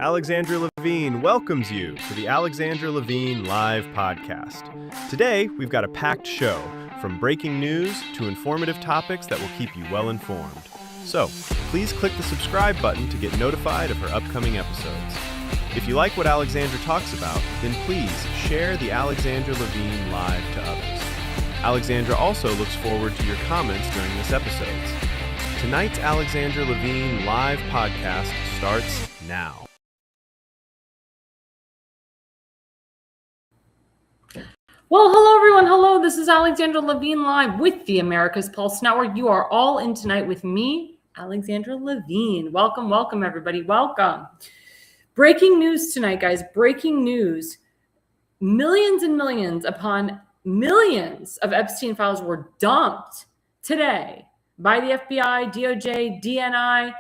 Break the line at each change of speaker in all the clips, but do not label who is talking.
Alexandra Levine welcomes you to the Alexandra Levine Live Podcast. Today, we've got a packed show, from breaking news to informative topics that will keep you well informed. So, please click the subscribe button to get notified of her upcoming episodes. If you like what Alexandra talks about, then please share the Alexandra Levine Live to others. Alexandra also looks forward to your comments during this episode. Tonight's Alexandra Levine Live Podcast starts now.
Well, hello everyone. Hello, this is Alexandra Levine Live with the America's Pulse Network. You are all in tonight with me, Alexandra Levine. Welcome everybody. Welcome. Breaking news tonight, guys. Breaking news. Millions and millions upon millions of Epstein files were dumped today by the FBI, DOJ, DNI.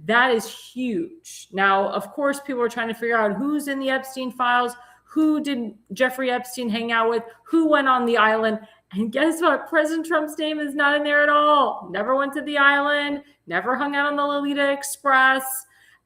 That is huge. Now, of course, people are trying to figure out who's in the Epstein files, who did Jeffrey Epstein hang out with, who went on the island. And guess what? President Trump's name is not in there at all. Never went to the island, never hung out on the Lolita Express.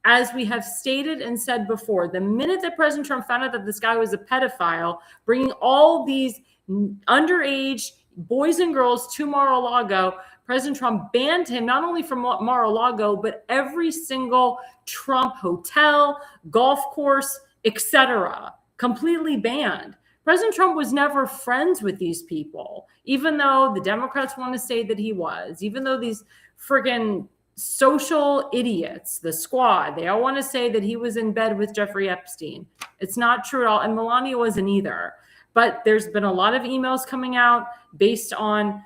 As we have stated and said before, the minute that President Trump found out that this guy was a pedophile, bringing all these underage boys and girls to Mar-a-Lago, President Trump banned him not only from Mar-a-Lago, but every single Trump hotel, golf course, etc. Completely banned. President Trump was never friends with these people, even though the Democrats want to say that he was, even though these friggin' social idiots, the squad, they all want to say that he was in bed with Jeffrey Epstein. It's not true at all. And Melania wasn't either. But there's been a lot of emails coming out based on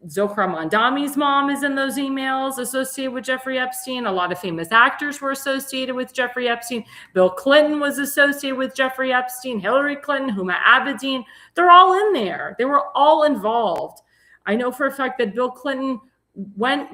Zohra Mandami's mom is in those emails associated with Jeffrey Epstein. A lot of famous actors were associated with Jeffrey Epstein. Bill Clinton was associated with Jeffrey Epstein. Hillary Clinton, Huma Abedin, they're all in there. They were all involved. I know for a fact that Bill Clinton went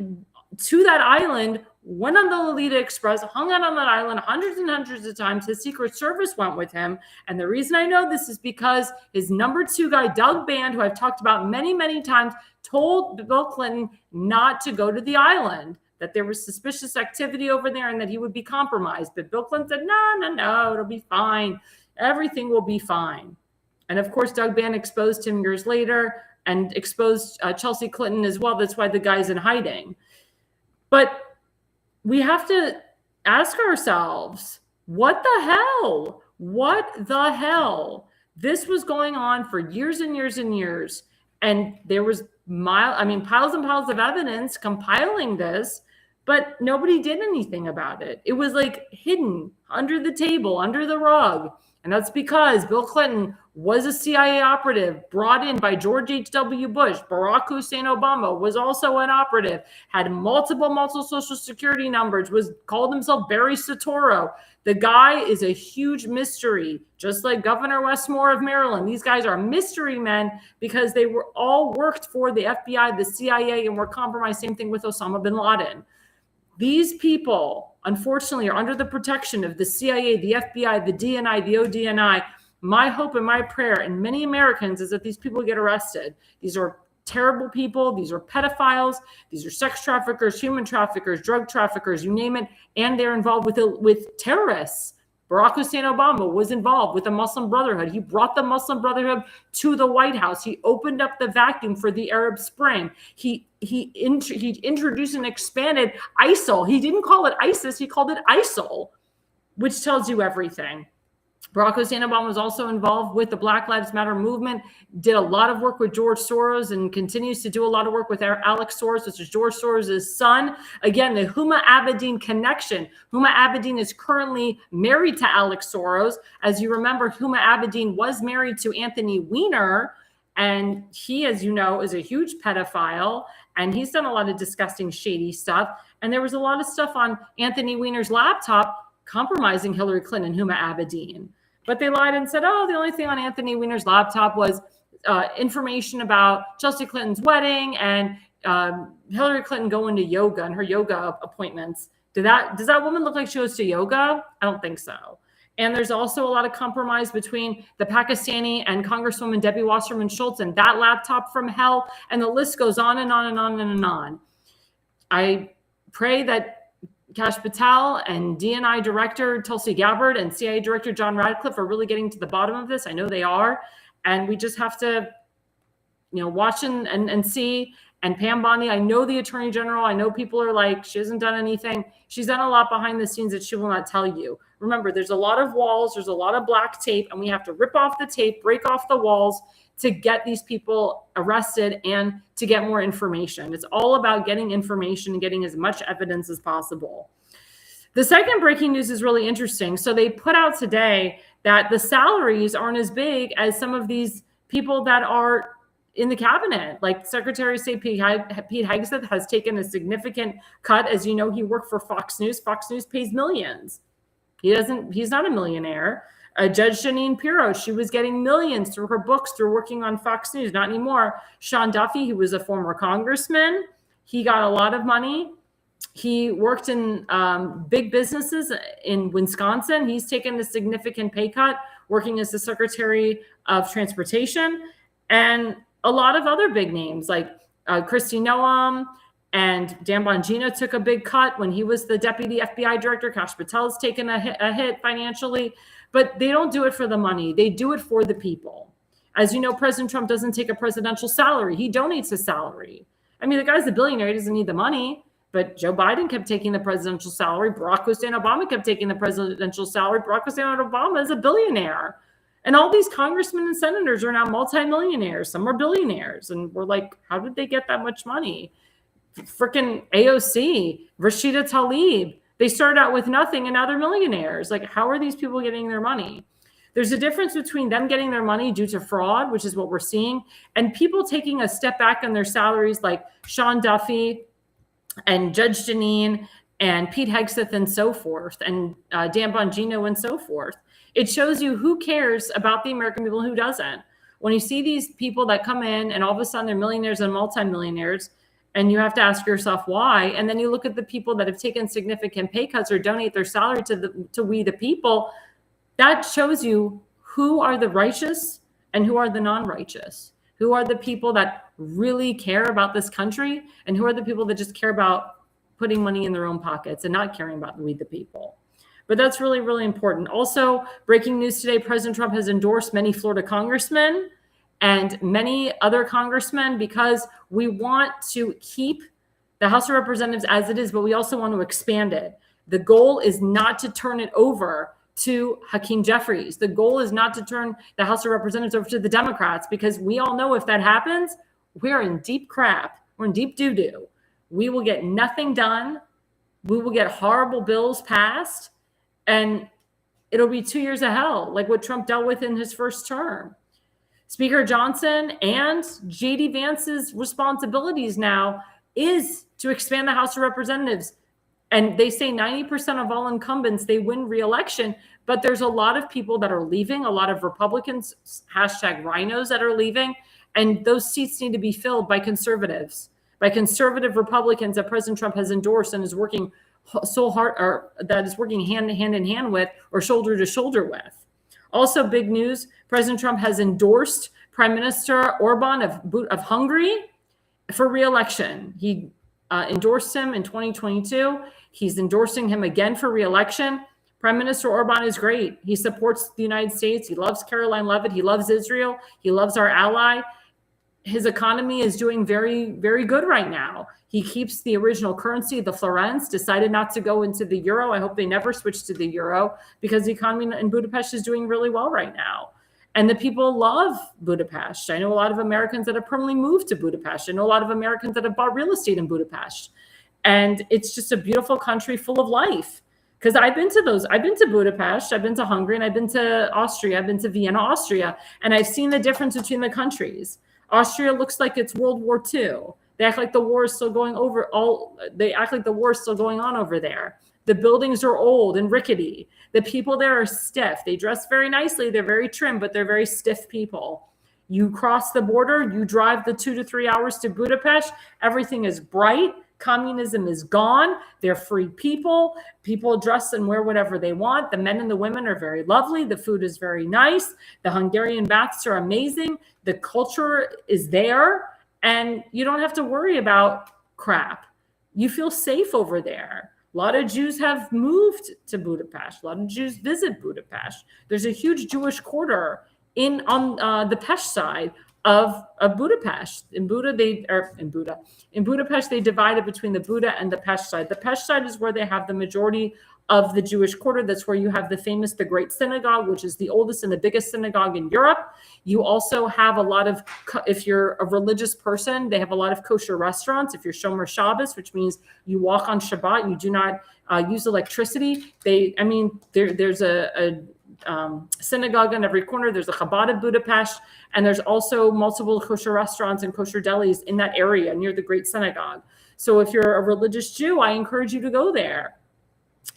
to that island, went on the Lolita Express, hung out on that island hundreds and hundreds of times. His Secret Service went with him. And the reason I know this is because his number two guy, Doug Band, who I've talked about many, many times, told Bill Clinton not to go to the island, that there was suspicious activity over there and that he would be compromised. But Bill Clinton said, no, it'll be fine. Everything will be fine. And of course, Doug Band exposed him years later and exposed Chelsea Clinton as well. That's why the guy's in hiding. But we have to ask ourselves, what the hell? What the hell? This was going on for years and years and years. And there was piles and piles of evidence compiling this, but nobody did anything about it. It was like hidden under the table, under the rug. And that's because Bill Clinton was a CIA operative brought in by George H.W. Bush. Barack Hussein Obama was also an operative, had multiple social security numbers, called himself Barry Soetoro. The guy is a huge mystery, just like Governor Westmore of Maryland. These guys are mystery men because they were all worked for the FBI, the CIA, and were compromised. Same thing with Osama bin Laden. These people, unfortunately, are under the protection of the CIA, the FBI, the DNI, the ODNI. My hope and my prayer, and many Americans, is that these people get arrested. These are terrible people. These are pedophiles. These are sex traffickers, human traffickers, drug traffickers, you name it. And they're involved with terrorists. Barack Hussein Obama was involved with the Muslim Brotherhood. He brought the Muslim Brotherhood to the White House. He opened up the vacuum for the Arab Spring. He introduced and expanded ISIL. He didn't call it ISIS. He called it ISIL, which tells you everything. Barack Hussein Obama was also involved with the Black Lives Matter movement, did a lot of work with George Soros and continues to do a lot of work with Alex Soros, which is George Soros' son. Again, the Huma Abedin connection. Huma Abedin is currently married to Alex Soros. As you remember, Huma Abedin was married to Anthony Weiner, and he, as you know, is a huge pedophile, and he's done a lot of disgusting, shady stuff. And there was a lot of stuff on Anthony Weiner's laptop compromising Hillary Clinton and Huma Abedin. But they lied and said, the only thing on Anthony Weiner's laptop was information about Chelsea Clinton's wedding and Hillary Clinton going to yoga and her yoga appointments. Does that woman look like she goes to yoga? I don't think so. And there's also a lot of compromise between the Pakistani and Congresswoman Debbie Wasserman Schultz and that laptop from hell. And the list goes on and on and on and on. I pray that Kash Patel and DNI Director Tulsi Gabbard and CIA Director John Radcliffe are really getting to the bottom of this. I know they are. And we just have to, watch and see. And Pam Bondi, I know the Attorney General. I know people are like, she hasn't done anything. She's done a lot behind the scenes that she will not tell you. Remember, there's a lot of walls. There's a lot of black tape. And we have to rip off the tape, break off the walls to get these people arrested and to get more information. It's all about getting information and getting as much evidence as possible. The second breaking news is really interesting. So they put out today that the salaries aren't as big as some of these people that are in the cabinet. Like Secretary of State Pete Hegseth has taken a significant cut. As you know, he worked for Fox News. Fox News pays millions. He's not a millionaire. Judge Jeanine Pirro, she was getting millions through her books, through working on Fox News. Not anymore. Sean Duffy, who was a former congressman, he got a lot of money. He worked in big businesses in Wisconsin. He's taken a significant pay cut working as the Secretary of Transportation. And a lot of other big names like Kristi Noem and Dan Bongino took a big cut when he was the Deputy FBI Director. Kash Patel's taken a hit financially, but they don't do it for the money. They do it for the people. As you know, President Trump doesn't take a presidential salary. He donates his salary. I mean, the guy's a billionaire. He doesn't need the money. But Joe Biden kept taking the presidential salary. Barack Hussein Obama kept taking the presidential salary. Barack Hussein Obama is a billionaire. And all these congressmen and senators are now multimillionaires. Some are billionaires. And we're like, how did they get that much money? Freaking AOC, Rashida Tlaib. They started out with nothing and now they're millionaires. Like, how are these people getting their money? There's a difference between them getting their money due to fraud, which is what we're seeing, and people taking a step back on their salaries like Sean Duffy and Judge Jeanine and Pete Hegseth and so forth, and Dan Bongino and so forth. It shows you who cares about the American people, who doesn't. When you see these people that come in and all of a sudden they're millionaires and multimillionaires, and you have to ask yourself why, and then you look at the people that have taken significant pay cuts or donate their salary to we the people, that shows you who are the righteous and who are the non-righteous. Who are the people that really care about this country, and who are the people that just care about putting money in their own pockets and not caring about we the people. But that's really, really important. Also, breaking news today, President Trump has endorsed many Florida congressmen and many other congressmen because we want to keep the House of Representatives as it is, but we also want to expand it. The goal is not to turn it over to Hakeem Jeffries. The goal is not to turn the House of Representatives over to the Democrats, because we all know if that happens, we're in deep crap. We're in deep doo-doo. We will get nothing done. We will get horrible bills passed, and it'll be 2 years of hell, like what Trump dealt with in his first term. Speaker Johnson and J.D. Vance's responsibilities now is to expand the House of Representatives. And they say 90% of all incumbents, they win re-election, but there's a lot of people that are leaving, a lot of Republicans, hashtag rhinos, that are leaving, and those seats need to be filled by conservatives, by conservative Republicans that President Trump has endorsed and is working so hard, or that is working hand in hand with, or shoulder to shoulder with. Also, big news, President Trump has endorsed Prime Minister Orban of Hungary for re-election. He endorsed him in 2022. He's endorsing him again for re-election. Prime Minister Orban is great. He supports the United States. He loves Caroline Leavitt. He loves Israel. He loves our ally. His economy is doing very, very good right now. He keeps the original currency, the florins, decided not to go into the euro. I hope they never switch to the euro, because the economy in Budapest is doing really well right now. And the people love Budapest. I know a lot of Americans that have permanently moved to Budapest. I know a lot of Americans that have bought real estate in Budapest. And it's just a beautiful country full of life. Because I've been to Budapest, I've been to Hungary, and I've been to Austria, I've been to Vienna, Austria, and I've seen the difference between the countries. Austria looks like it's World War II. They act like the war is still going on over there. The buildings are old and rickety. The people there are stiff. They dress very nicely. They're very trim, but they're very stiff people. You cross the border, you drive the 2 to 3 hours to Budapest. Everything is bright. Communism is gone. They're free people. People dress and wear whatever they want. The men and the women are very lovely. The food is very nice. The Hungarian baths are amazing. The culture is there, and you don't have to worry about crap. You feel safe over there. A lot of Jews have moved to Budapest. A lot of Jews visit Budapest. There's a huge Jewish quarter on the Pest side of Budapest. In Budapest, they divided between the Buda and the Pest side. The Pest side is where they have the majority of the Jewish quarter. That's where you have the Great Synagogue, which is the oldest and the biggest synagogue in Europe. You also have a lot of, if you're a religious person, they have a lot of kosher restaurants. If you're Shomer Shabbos, which means you walk on Shabbat, you do not use electricity. There's a synagogue on every corner. There's a Chabad of Budapest, and there's also multiple kosher restaurants and kosher delis in that area near the Great Synagogue. So if you're a religious Jew, I encourage you to go there.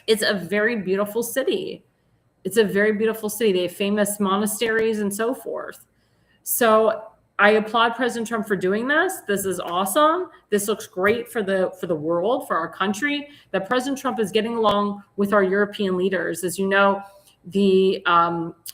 It's a very beautiful city. It's a very beautiful city. They have famous monasteries and so forth. So I applaud President Trump for doing this. This is awesome. This looks great for the world, for our country, that President Trump is getting along with our European leaders. As you know, the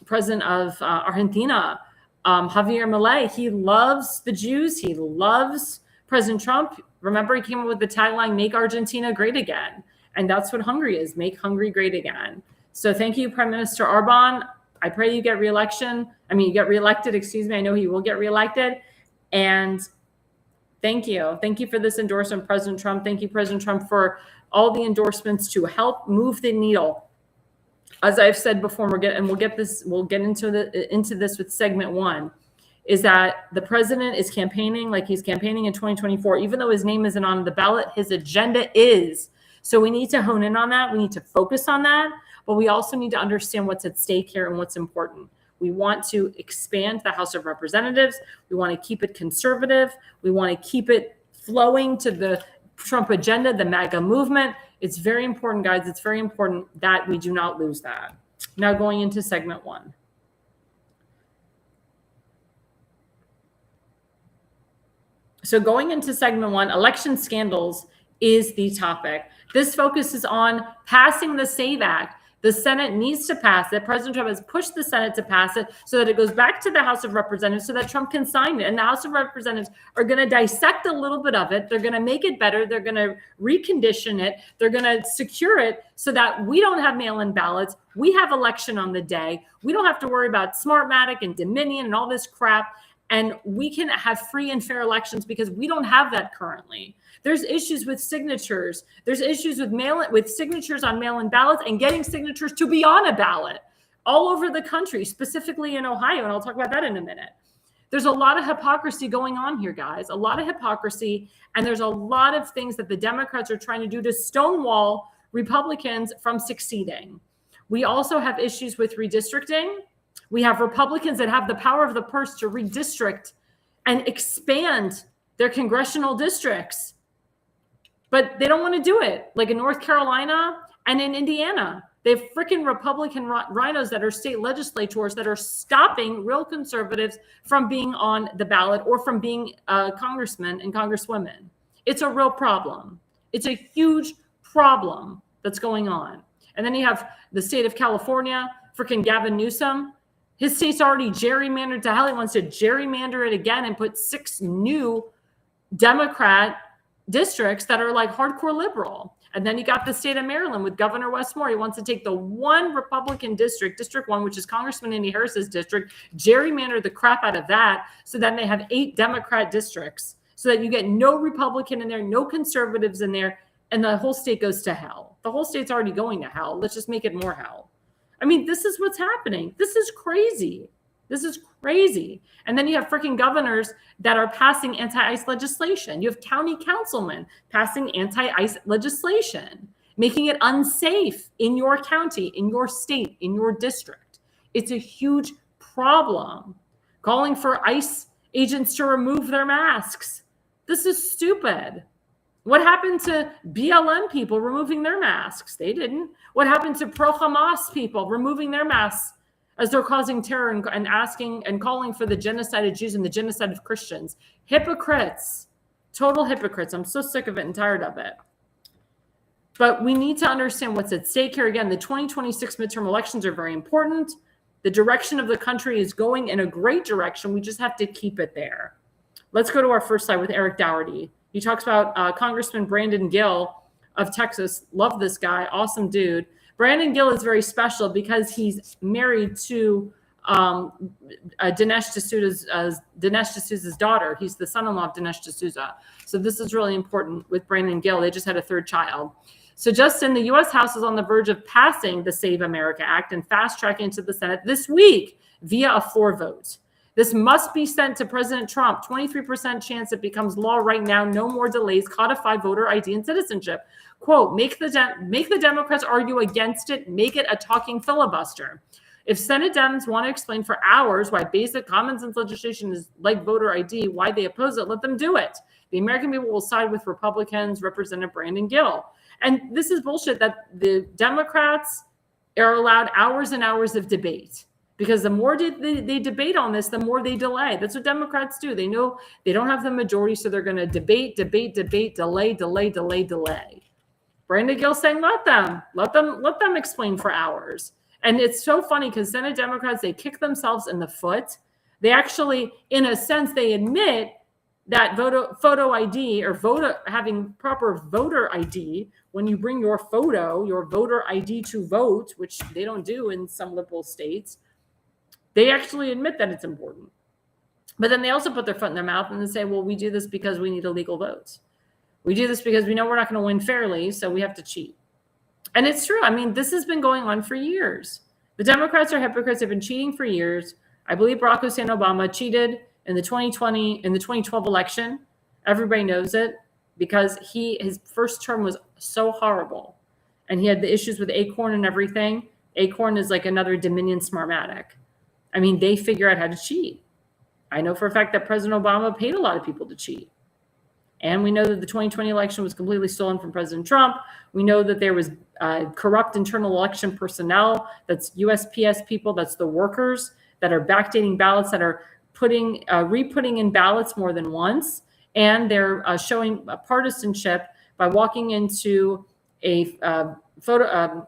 president of Argentina, Javier Milei, he loves the Jews. He loves President Trump. Remember, he came up with the tagline, "Make Argentina Great Again." And that's what Hungary is, make Hungary great again. So thank you, Prime Minister Orban. I pray you get reelected. I know he will get reelected. And thank you. Thank you for this endorsement, President Trump. Thank you, President Trump, for all the endorsements to help move the needle. As I've said before, we'll get into this with segment one, is that the president is campaigning like he's campaigning in 2024. Even though his name isn't on the ballot, his agenda is. So we need to hone in on that. We need to focus on that, but we also need to understand what's at stake here and what's important. We want to expand the House of Representatives. We want to keep it conservative. We want to keep it flowing to the Trump agenda, the MAGA movement. It's very important, guys. It's very important that we do not lose that. Now going into segment one. So going into segment one, election scandals is the topic. This focuses on passing the SAVE Act. The Senate needs to pass it. President Trump has pushed the Senate to pass it so that it goes back to the House of Representatives so that Trump can sign it. And the House of Representatives are going to dissect a little bit of it. They're going to make it better. They're going to recondition it. They're going to secure it so that we don't have mail-in ballots. We have election on the day. We don't have to worry about Smartmatic and Dominion and all this crap. And we can have free and fair elections because we don't have that currently. There's issues with signatures. There's issues with signatures on mail-in ballots and getting signatures to be on a ballot all over the country, specifically in Ohio. And I'll talk about that in a minute. There's a lot of hypocrisy going on here, guys, a lot of hypocrisy. And there's a lot of things that the Democrats are trying to do to stonewall Republicans from succeeding. We also have issues with redistricting. We have Republicans that have the power of the purse to redistrict and expand their congressional districts. But they don't want to do it. Like in North Carolina and in Indiana, they have freaking Republican rhinos that are state legislators that are stopping real conservatives from being on the ballot or from being congressmen and congresswomen. It's a real problem. It's a huge problem that's going on. And then you have the state of California, freaking Gavin Newsom. His state's already gerrymandered to hell. He wants to gerrymander it again and put 6 new Democrat districts that are like hardcore liberal. And then you got the state of Maryland with Governor Wes Moore. He wants to take the one Republican district, District 1, which is Congressman Andy Harris's district, gerrymander the crap out of that so then they have 8 Democrat districts so that you get no Republican in there, no conservatives in there, and the whole state goes to hell. The whole state's already going to hell. Let's just make it more hell. I mean, this is what's happening. This is crazy. This is crazy. And then you have freaking governors that are passing anti-ICE legislation. You have county councilmen passing anti-ICE legislation, making it unsafe in your county, in your state, in your district. It's a huge problem. Calling for ICE agents to remove their masks. This is stupid. What happened to BLM people removing their masks? They didn't. What happened to pro-Hamas people removing their masks as they're causing terror and asking and calling for the genocide of Jews and the genocide of Christians? Hypocrites, total hypocrites. I'm so sick of it and tired of it. But we need to understand what's at stake here. Again, the 2026 midterm elections are very important. The direction of the country is going in a great direction. We just have to keep it there. Let's go to our first slide with Eric Dougherty. He talks about Congressman Brandon Gill of Texas. Love this guy. Awesome dude. Brandon Gill is very special because he's married to Dinesh D'Souza's daughter. He's the son-in-law of Dinesh D'Souza. So this is really important with Brandon Gill. They just had a third child. So Justin, the U.S. House is on the verge of passing the Save America Act and fast-tracking into the Senate this week via a floor vote. This must be sent to President Trump. 23% chance it becomes law right now. No more delays. Codify voter ID and citizenship. Quote, make the Democrats argue against it. Make it a talking filibuster. If Senate Dems want to explain for hours why basic common sense legislation is like voter ID, why they oppose it, let them do it. The American people will side with Republicans, Representative Brandon Gill. And this is bullshit that the Democrats are allowed hours and hours of debate. Because the more they debate on this, the more they delay. That's what Democrats do. They know they don't have the majority, so they're going to debate, delay. Brandon Gill saying, let them explain for hours. And it's so funny because Senate Democrats, they kick themselves in the foot. They actually, in a sense, they admit that photo ID or having proper voter ID, when you bring your voter ID to vote, which they don't do in some liberal states, they actually admit that it's important. But then they also put their foot in their mouth and they say, well, we do this because we need illegal votes. We do this because we know we're not going to win fairly, so we have to cheat. And it's true. I mean, this has been going on for years. The Democrats are hypocrites. They've been cheating for years. I believe Barack Hussein Obama cheated in the 2012 election. Everybody knows it because his first term was so horrible. And he had the issues with Acorn and everything. Acorn is like another Dominion Smartmatic. I mean, they figure out how to cheat. I know for a fact that President Obama paid a lot of people to cheat. And we know that the 2020 election was completely stolen from President Trump. We know that there was corrupt internal election personnel. That's USPS people. That's the workers that are backdating ballots, that are re-putting in ballots more than once. And they're showing partisanship by walking into a voter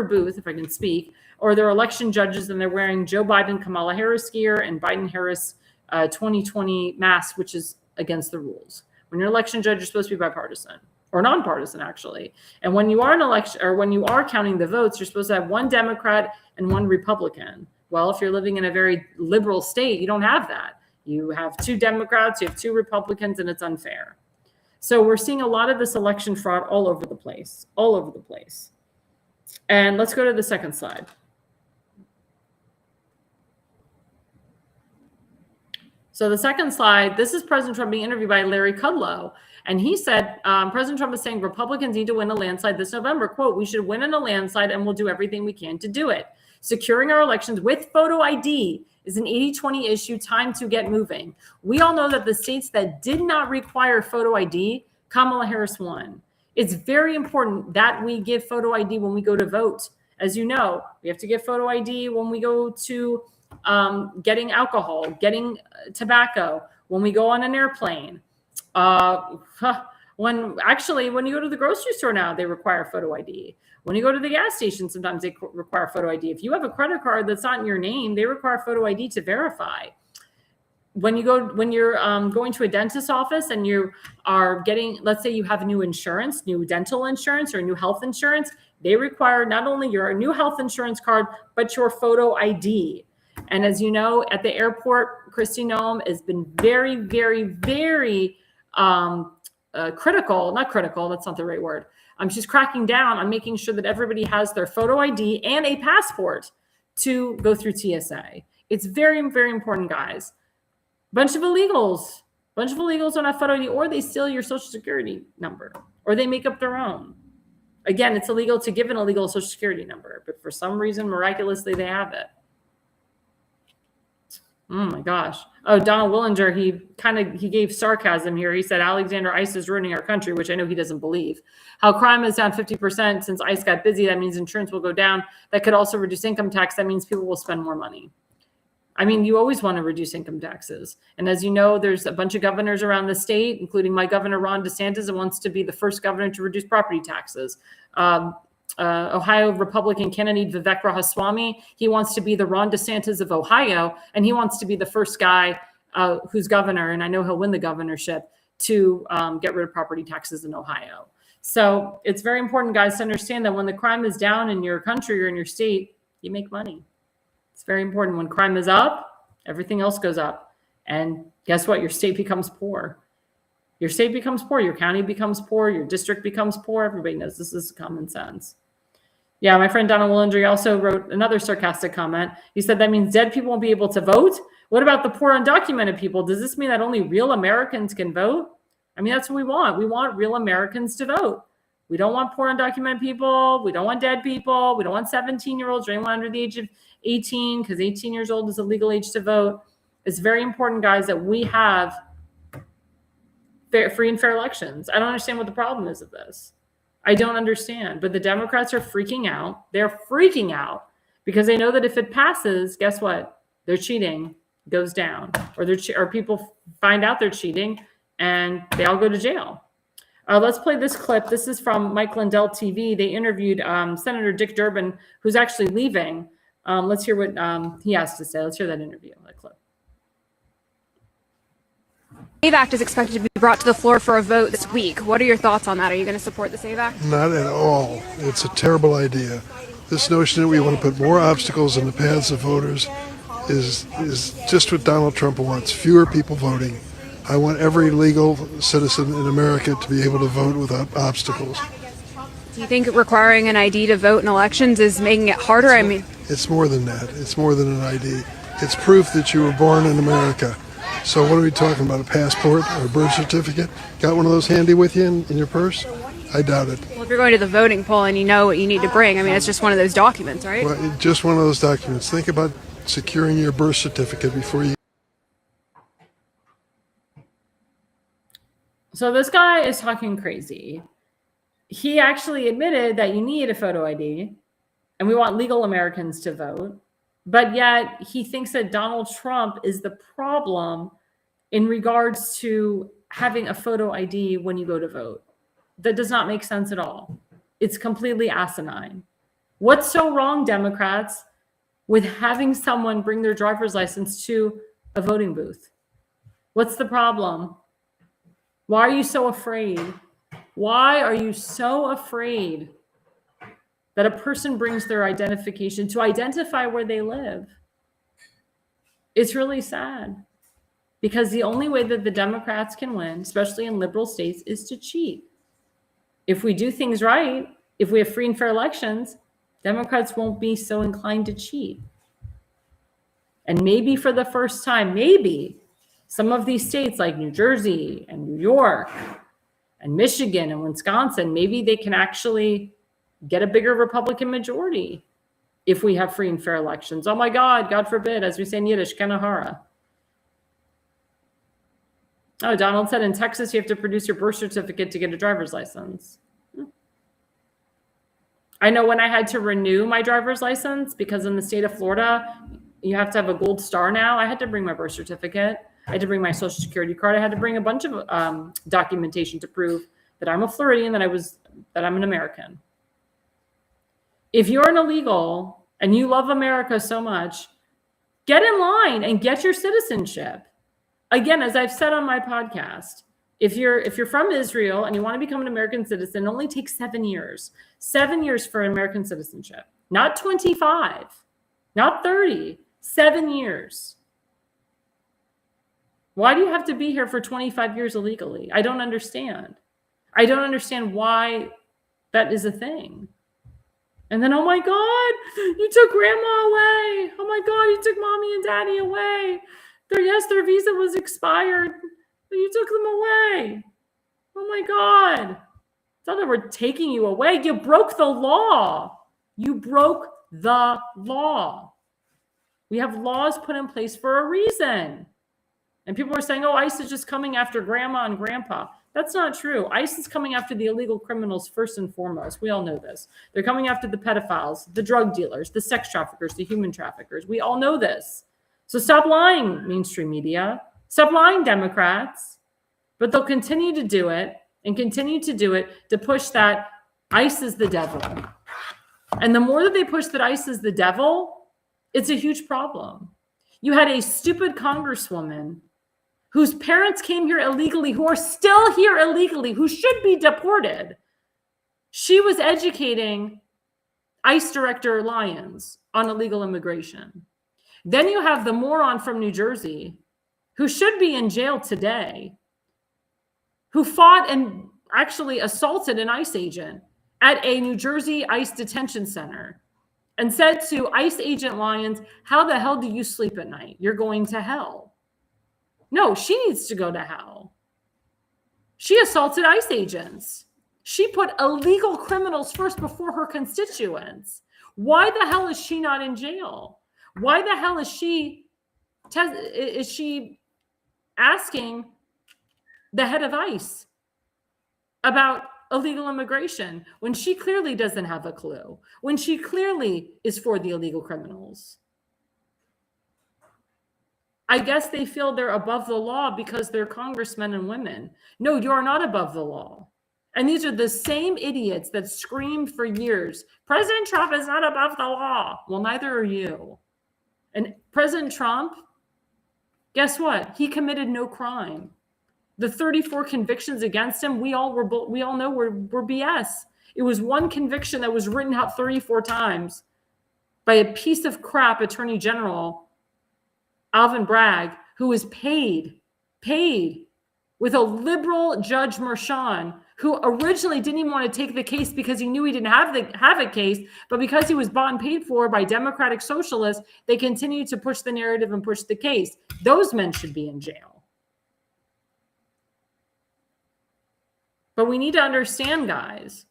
booth, if I can speak, or they're election judges and they're wearing Joe Biden, Kamala Harris gear and Biden-Harris 2020 masks, which is against the rules. When you're an election judge, you're supposed to be bipartisan or nonpartisan, actually. And when you are an election, or when you are counting the votes, you're supposed to have one Democrat and one Republican. Well, if you're living in a very liberal state, you don't have that. You have two Democrats, you have two Republicans, and it's unfair. So we're seeing a lot of this election fraud all over the place. And let's go to the second slide. So the second slide, this is President Trump being interviewed by Larry Kudlow. And he said, President Trump is saying Republicans need to win a landslide this November. Quote, we should win in a landslide and we'll do everything we can to do it. Securing our elections with photo ID is an 80-20 issue. Time to get moving. We all know that the states that did not require photo ID, Kamala Harris won. It's very important that we give photo ID when we go to vote. As you know, we have to get photo ID when we go to getting alcohol, getting tobacco, when we go on an airplane. When you go to the grocery store now, they require photo ID. When you go to the gas station, sometimes they require photo ID. If you have a credit card that's not in your name, they require photo ID to verify. When you're going to a dentist's office and you are getting, let's say you have new insurance, new dental insurance or new health insurance, they require not only your new health insurance card, but your photo ID. And as you know, at the airport, Kristi Noem has been very, very, very critical. Not critical, that's not the right word. She's cracking down on making sure that everybody has their photo ID and a passport to go through TSA. It's very, very important, guys. Bunch of illegals don't have photo ID, or they steal your social security number, or they make up their own. Again, it's illegal to give an illegal social security number, but for some reason, miraculously, they have it. Oh my gosh. Oh, Donald Willinger, he gave sarcasm here. He said, Alexander, ICE is ruining our country, which I know he doesn't believe. How crime is down 50% since ICE got busy. That means insurance will go down. That could also reduce income tax. That means people will spend more money. I mean, you always want to reduce income taxes. And as you know, there's a bunch of governors around the state, including my governor, Ron DeSantis, who wants to be the first governor to reduce property taxes. Ohio Republican candidate Vivek Ramaswamy, he wants to be the Ron DeSantis of Ohio, and he wants to be the first guy who's governor, and I know he'll win the governorship, to get rid of property taxes in Ohio. So it's very important, guys, to understand that when the crime is down in your country or in your state, you make money. It's very important. When crime is up, everything else goes up. And guess what? Your state becomes poor. Your state becomes poor. Your county becomes poor. Your district becomes poor. Everybody knows this is common sense. Yeah, my friend Donald Willendry also wrote another sarcastic comment. He said, that means dead people won't be able to vote? What about the poor undocumented people? Does this mean that only real Americans can vote? I mean, that's what we want. We want real Americans to vote. We don't want poor undocumented people. We don't want dead people. We don't want 17-year-olds or anyone under the age of 18, because 18 years old is a legal age to vote. It's very important, guys, that we have free and fair elections. I don't understand what the problem is of this. I don't understand. But the Democrats are freaking out. They're freaking out because they know that if it passes, guess what? Their cheating goes down, or people find out they're cheating and they all go to jail. Let's play this clip. This is from Mike Lindell TV. They interviewed Senator Dick Durbin, who's actually leaving. Let's hear what he has to say. Let's hear that interview, that clip.
SAVE Act is expected to be brought to the floor for a vote this week. What are your thoughts on that? Are you going to support the SAVE Act?
Not at all. It's a terrible idea. This notion that we want to put more obstacles in the paths of voters is just what Donald Trump wants. Fewer people voting. I want every legal citizen in America to be able to vote without obstacles.
Do you think requiring an ID to vote in elections is making it harder? I mean,
it's more than that. It's more than an ID. It's proof that you were born in America. So what are we talking about, a passport or a birth certificate? Got one of those handy with you in your purse? I doubt it.
Well, if you're going to the voting poll and you know what you need to bring, I mean, it's just one of those documents, right?
Well, just one of those documents. Think about securing your birth certificate before you...
So this guy is talking crazy. He actually admitted that you need a photo ID and we want legal Americans to vote. But yet he thinks that Donald Trump is the problem in regards to having a photo ID when you go to vote. That does not make sense at all. It's completely asinine. What's so wrong, Democrats, with having someone bring their driver's license to a voting booth? What's the problem? Why are you so afraid? Why are you so afraid that a person brings their identification to identify where they live? It's really sad, because the only way that the Democrats can win, especially in liberal states, is to cheat. If we do things right, if we have free and fair elections, Democrats won't be so inclined to cheat. And maybe for the first time, maybe some of these states like New Jersey and New York and Michigan and Wisconsin, maybe they can actually get a bigger Republican majority if we have free and fair elections. Oh my God, God forbid, as we say in Yiddish, Kanahara. Oh, Donald said in Texas, you have to produce your birth certificate to get a driver's license. I know when I had to renew my driver's license, because in the state of Florida, you have to have a gold star now. I had to bring my birth certificate. I had to bring my social security card. I had to bring a bunch of documentation to prove that I'm a Floridian, that I'm an American. If you're an illegal and you love America so much, get in line and get your citizenship. Again, as I've said on my podcast, if you're from Israel and you want to become an American citizen, it only takes 7 years. 7 years for American citizenship. Not 25, not 30, 7 years. Why do you have to be here for 25 years illegally? I don't understand. I don't understand why that is a thing. And then, oh my God, you took grandma away. Oh my God, you took mommy and daddy away. Their visa was expired. You took them away. Oh my God. It's not that we're taking you away. You broke the law. You broke the law. We have laws put in place for a reason. And people are saying, oh, ICE is just coming after grandma and grandpa. That's not true. ICE is coming after the illegal criminals first and foremost. We all know this. They're coming after the pedophiles, the drug dealers, the sex traffickers, the human traffickers. We all know this. So stop lying, mainstream media. Stop lying, Democrats. But they'll continue to do it and continue to do it to push that ICE is the devil. And the more that they push that ICE is the devil, it's a huge problem. You had a stupid congresswoman whose parents came here illegally, who are still here illegally, who should be deported. She was educating ICE Director Lyons on illegal immigration. Then you have the moron from New Jersey, who should be in jail today, who fought and actually assaulted an ICE agent at a New Jersey ICE detention center and said to ICE agent Lyons, how the hell do you sleep at night? You're going to hell. No, she needs to go to hell. She assaulted ICE agents. She put illegal criminals first before her constituents. Why the hell is she not in jail? Why the hell is she asking the head of ICE about illegal immigration when she clearly doesn't have a clue, when she clearly is for the illegal criminals? I guess they feel they're above the law because they're congressmen and women. No, you are not above the law. And these are the same idiots that screamed for years, President Trump is not above the law. Well, neither are you. And President Trump, guess what? He committed no crime. The 34 convictions against him, we all know were BS. It was one conviction that was written out 34 times by a piece of crap attorney general, Alvin Bragg, who was paid with a liberal Judge Merchan, who originally didn't even want to take the case because he knew he didn't have a case, but because he was bought and paid for by Democratic socialists, they continued to push the narrative and push the case. Those men should be in jail. But we need to understand, guys,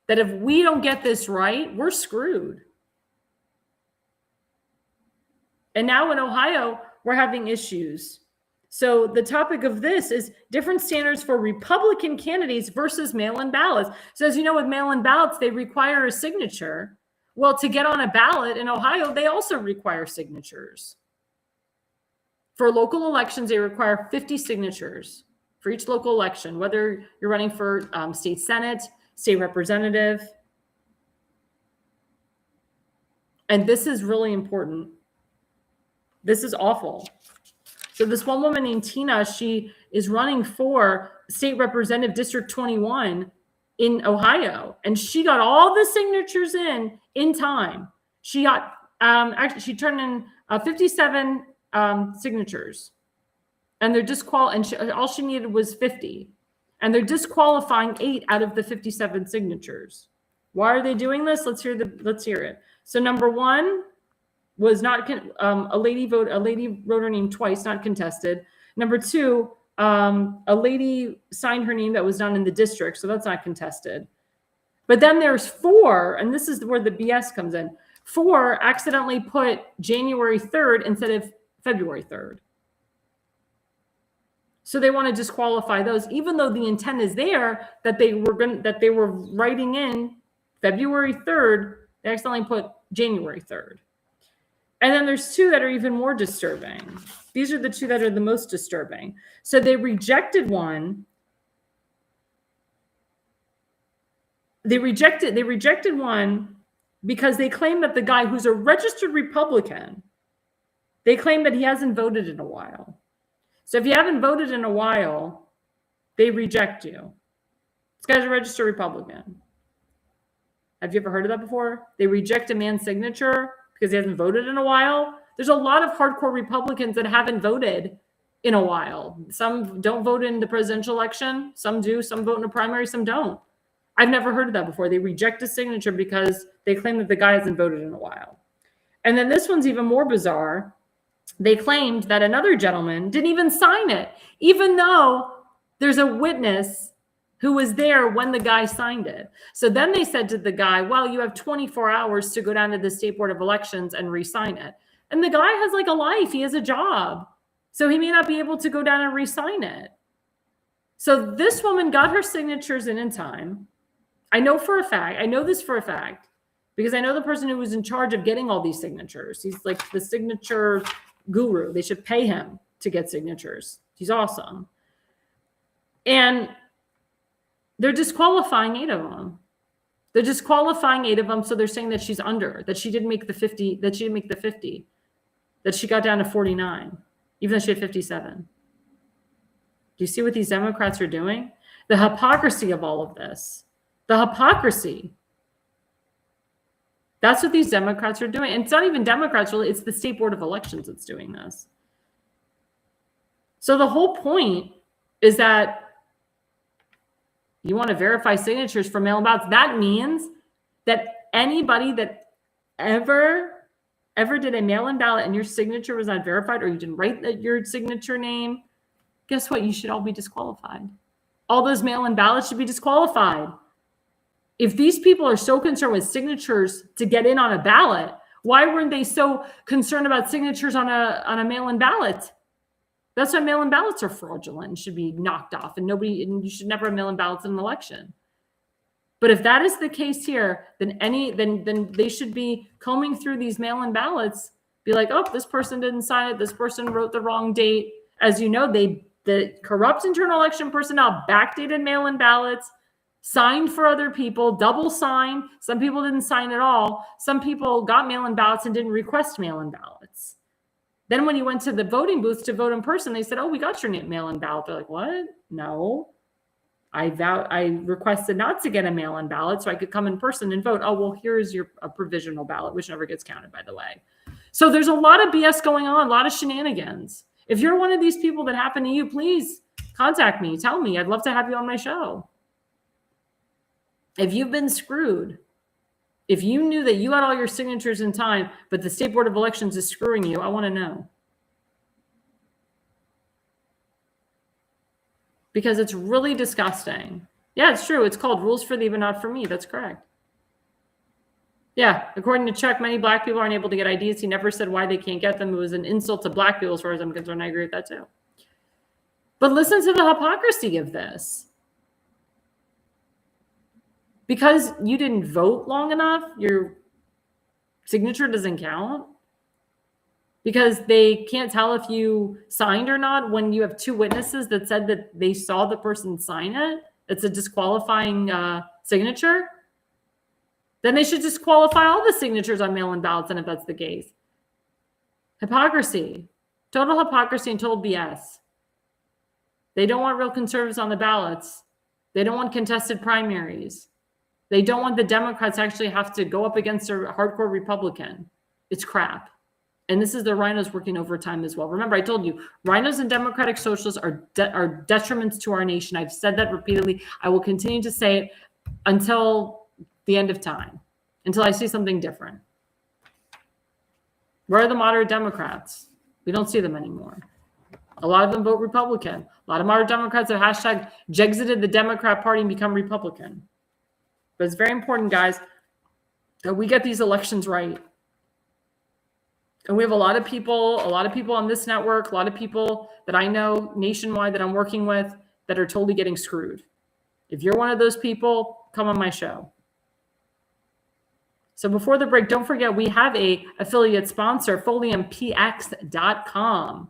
that if we don't get this right, we're screwed. And now in Ohio, we're having issues. So the topic of this is different standards for Republican candidates versus mail-in ballots. So as you know, with mail-in ballots, they require a signature. Well, to get on a ballot in Ohio, they also require signatures. For local elections, they require 50 signatures for each local election, whether you're running for state senate, state representative. And this is really important. This is awful. So this one woman named Tina, she is running for state representative District 21 in Ohio, and she got all the signatures in time. She got actually she turned in 57 signatures, and they're all she needed was 50, and they're disqualifying 8 out of the 57 signatures. Why are they doing this? Let's hear it. So number one was not a lady wrote her name twice, not contested. Number two, a lady signed her name that was not in the district, so that's not contested. But then there's 4, and this is where the BS comes in. 4 accidentally put January 3rd instead of February 3rd. So they want to disqualify those, even though the intent is there that they were writing in February 3rd. They accidentally put January 3rd. And then there's 2 that are even more disturbing. These are the 2 that are the most disturbing. So they rejected one. They rejected one because they claim that the guy who's a registered Republican, they claim that he hasn't voted in a while. So if you haven't voted in a while, they reject you. This guy's a registered Republican. Have you ever heard of that before? They reject a man's signature because he hasn't voted in a while. There's a lot of hardcore Republicans that haven't voted in a while. Some don't vote in the presidential election. Some do. Some vote in a primary. Some don't. I've never heard of that before. They reject a signature because they claim that the guy hasn't voted in a while. And then this one's even more bizarre. They claimed that another gentleman didn't even sign it, even though there's a witness who was there when the guy signed it. So then they said to the guy, well, you have 24 hours to go down to the State Board of Elections and re-sign it. And the guy has like a life. He has a job. So he may not be able to go down and re-sign it. So this woman got her signatures in time. I know this for a fact, because I know the person who was in charge of getting all these signatures. He's like the signature guru. They should pay him to get signatures. He's awesome. And they're disqualifying 8 of them. They're disqualifying 8 of them. So they're saying that she's under, that she didn't make the 50, that she got down to 49. even though she had 57. Do you see what these Democrats are doing? The hypocrisy of all of this. The hypocrisy. That's what these Democrats are doing. And it's not even Democrats, really. It's the State Board of Elections that's doing this. So the whole point is that you want to verify signatures for mail-in ballots. That means that anybody that ever did a mail-in ballot and your signature was not verified, or you didn't write your signature name, guess what? You should all be disqualified. All those mail-in ballots should be disqualified. If these people are so concerned with signatures to get in on a ballot, why weren't they so concerned about signatures on a mail-in ballot? That's why mail-in ballots are fraudulent and should be knocked off, and you should never have mail-in ballots in an election. But if that is the case here, then they should be combing through these mail-in ballots, be like, oh, this person didn't sign it, this person wrote the wrong date. As you know, the corrupt internal election personnel backdated mail-in ballots, signed for other people, double signed. Some people didn't sign at all. Some people got mail-in ballots and didn't request mail-in ballots. Then when you went to the voting booth to vote in person, they said, oh, we got your mail-in ballot. They're like, what? No. I requested not to get a mail-in ballot so I could come in person and vote. Oh, well, here's a provisional ballot, which never gets counted, by the way. So there's a lot of BS going on, a lot of shenanigans. If you're one of these people that happened to you, please contact me. Tell me. I'd love to have you on my show. If you've been screwed, if you knew that you had all your signatures in time, but the State Board of Elections is screwing you, I want to know. Because it's really disgusting. Yeah, it's true. It's called rules for thee, but not for me. That's correct. Yeah, according to Chuck, many black people aren't able to get IDs. He never said why they can't get them. It was an insult to black people as far as I'm concerned. I agree with that too. But listen to the hypocrisy of this. Because you didn't vote long enough, your signature doesn't count. Because they can't tell if you signed or not when you have two witnesses that said that they saw the person sign it. It's a disqualifying signature. Then they should disqualify all the signatures on mail-in ballots, and if that's the case. Hypocrisy. Total hypocrisy and total BS. They don't want real conservatives on the ballots. They don't want contested primaries. They don't want the Democrats to actually have to go up against a hardcore Republican. It's crap. And this is the rhinos working overtime as well. Remember, I told you, rhinos and Democratic Socialists are detriments to our nation. I've said that repeatedly. I will continue to say it until the end of time, until I see something different. Where are the moderate Democrats? We don't see them anymore. A lot of them vote Republican. A lot of moderate Democrats have hashtag Jexited the Democrat Party and become Republican. But it's very important, guys, that we get these elections right. And we have a lot of people on this network, a lot of people that I know nationwide that I'm working with that are totally getting screwed. If you're one of those people, come on my show. So before the break, don't forget we have a affiliate sponsor, FoliumPX.com.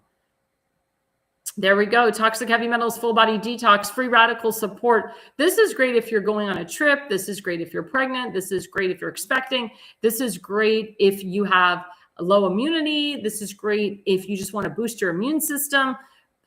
There we go. Toxic heavy metals, full body detox, free radical support. This is great if you're going on a trip. This is great if you're pregnant. This is great if you're expecting. This is great if you have low immunity. This is great if you just want to boost your immune system.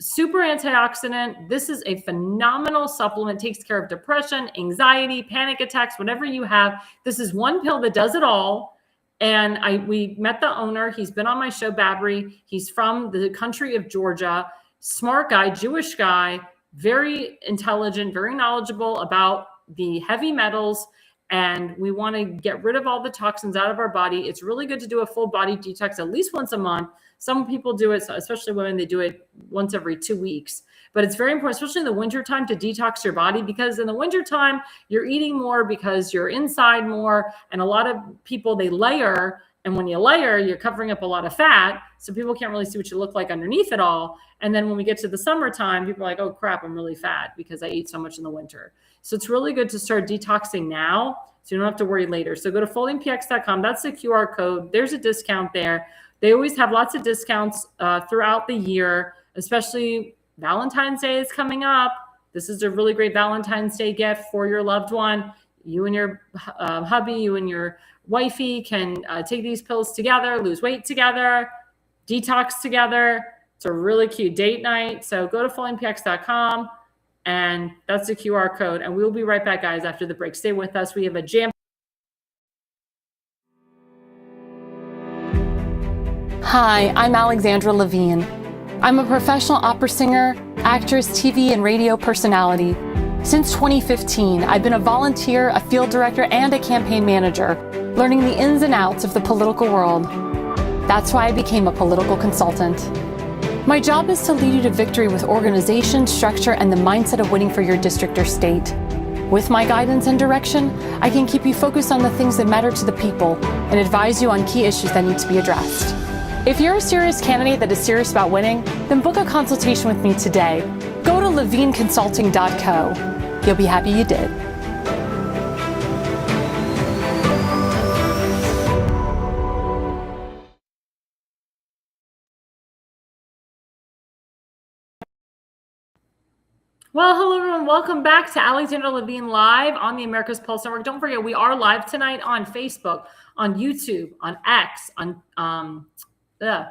Super antioxidant. This is a phenomenal supplement. Takes care of depression, anxiety, panic attacks, whatever you have. This is one pill that does it all. And we met the owner. He's been on my show, Babri. He's from the country of Georgia. Smart guy, Jewish guy, very intelligent, very knowledgeable about the heavy metals. And we want to get rid of all the toxins out of our body. It's really good to do a full body detox at least once a month. Some people do it, especially women, they do it once every 2 weeks. But it's very important, especially in the wintertime, to detox your body, because in the wintertime, you're eating more because you're inside more. And a lot of people, they layer. And when you layer, you're covering up a lot of fat. So people can't really see what you look like underneath it all. And then when we get to the summertime, people are like, oh, crap, I'm really fat because I eat so much in the winter. So it's really good to start detoxing now so you don't have to worry later. So go to FoliumPX.com. That's the QR code. There's a discount there. They always have lots of discounts throughout the year, especially Valentine's Day is coming up. This is a really great Valentine's Day gift for your loved one. You and your hubby, you and your wifey can take these pills together, lose weight together, detox together. It's a really cute date night. So go to fallingpx.com, and that's the QR code. And we'll be right back, guys, after the break. Stay with us. We have a jam.
Hi, I'm Alexandra Levine. I'm a professional opera singer, actress, TV, and radio personality. Since 2015, I've been a volunteer, a field director, and a campaign manager, learning the ins and outs of the political world. That's why I became a political consultant. My job is to lead you to victory with organization, structure, and the mindset of winning for your district or state. With my guidance and direction, I can keep you focused on the things that matter to the people and advise you on key issues that need to be addressed. If you're a serious candidate that is serious about winning, then book a consultation with me today. Go to levineconsulting.co. You'll be happy you did.
Well, hello, everyone. Welcome back to Alexandra Levine Live on the America's Pulse Network. Don't forget, we are live tonight on Facebook, on YouTube, on X, on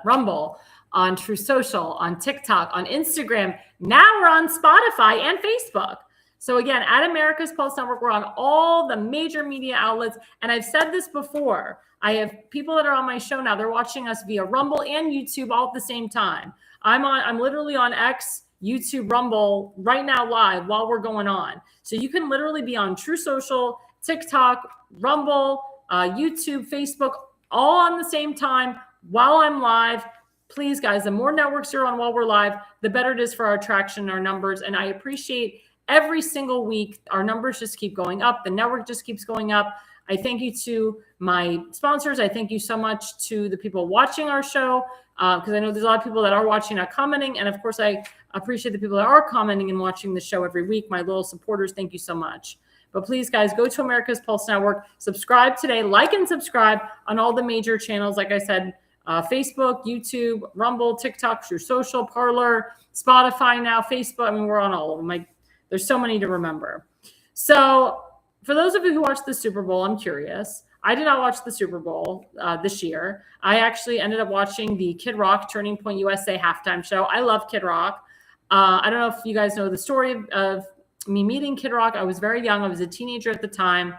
Rumble, on True Social, on TikTok, on Instagram. Now we're on Spotify and Facebook. So again, at America's Pulse Network, we're on all the major media outlets. And I've said this before. I have people that are on my show now. They're watching us via Rumble and YouTube all at the same time. I'm literally on X, YouTube, Rumble right now live while we're going on. So you can literally be on True Social, TikTok, Rumble, YouTube, Facebook, all on the same time while I'm live. Please, guys, the more networks you're on while we're live, the better it is for our traction and our numbers. And I appreciate every single week, our numbers just keep going up. The network just keeps going up. I thank you to my sponsors. I thank you so much to the people watching our show, because I know there's a lot of people that are watching, not commenting. And of course, I appreciate the people that are commenting and watching the show every week. My loyal supporters, thank you so much. But please, guys, go to America's Pulse Network. Subscribe today. Like and subscribe on all the major channels. Like I said, Facebook, YouTube, Rumble, TikTok, True Social, Parler, Spotify now, Facebook. I mean, we're on all of them. There's so many to remember. So for those of you who watched the Super Bowl, I'm curious. I did not watch the Super Bowl this year. I actually ended up watching the Kid Rock Turning Point USA halftime show. I love Kid Rock. I don't know if you guys know the story of me meeting Kid Rock. I was very young. I was a teenager at the time.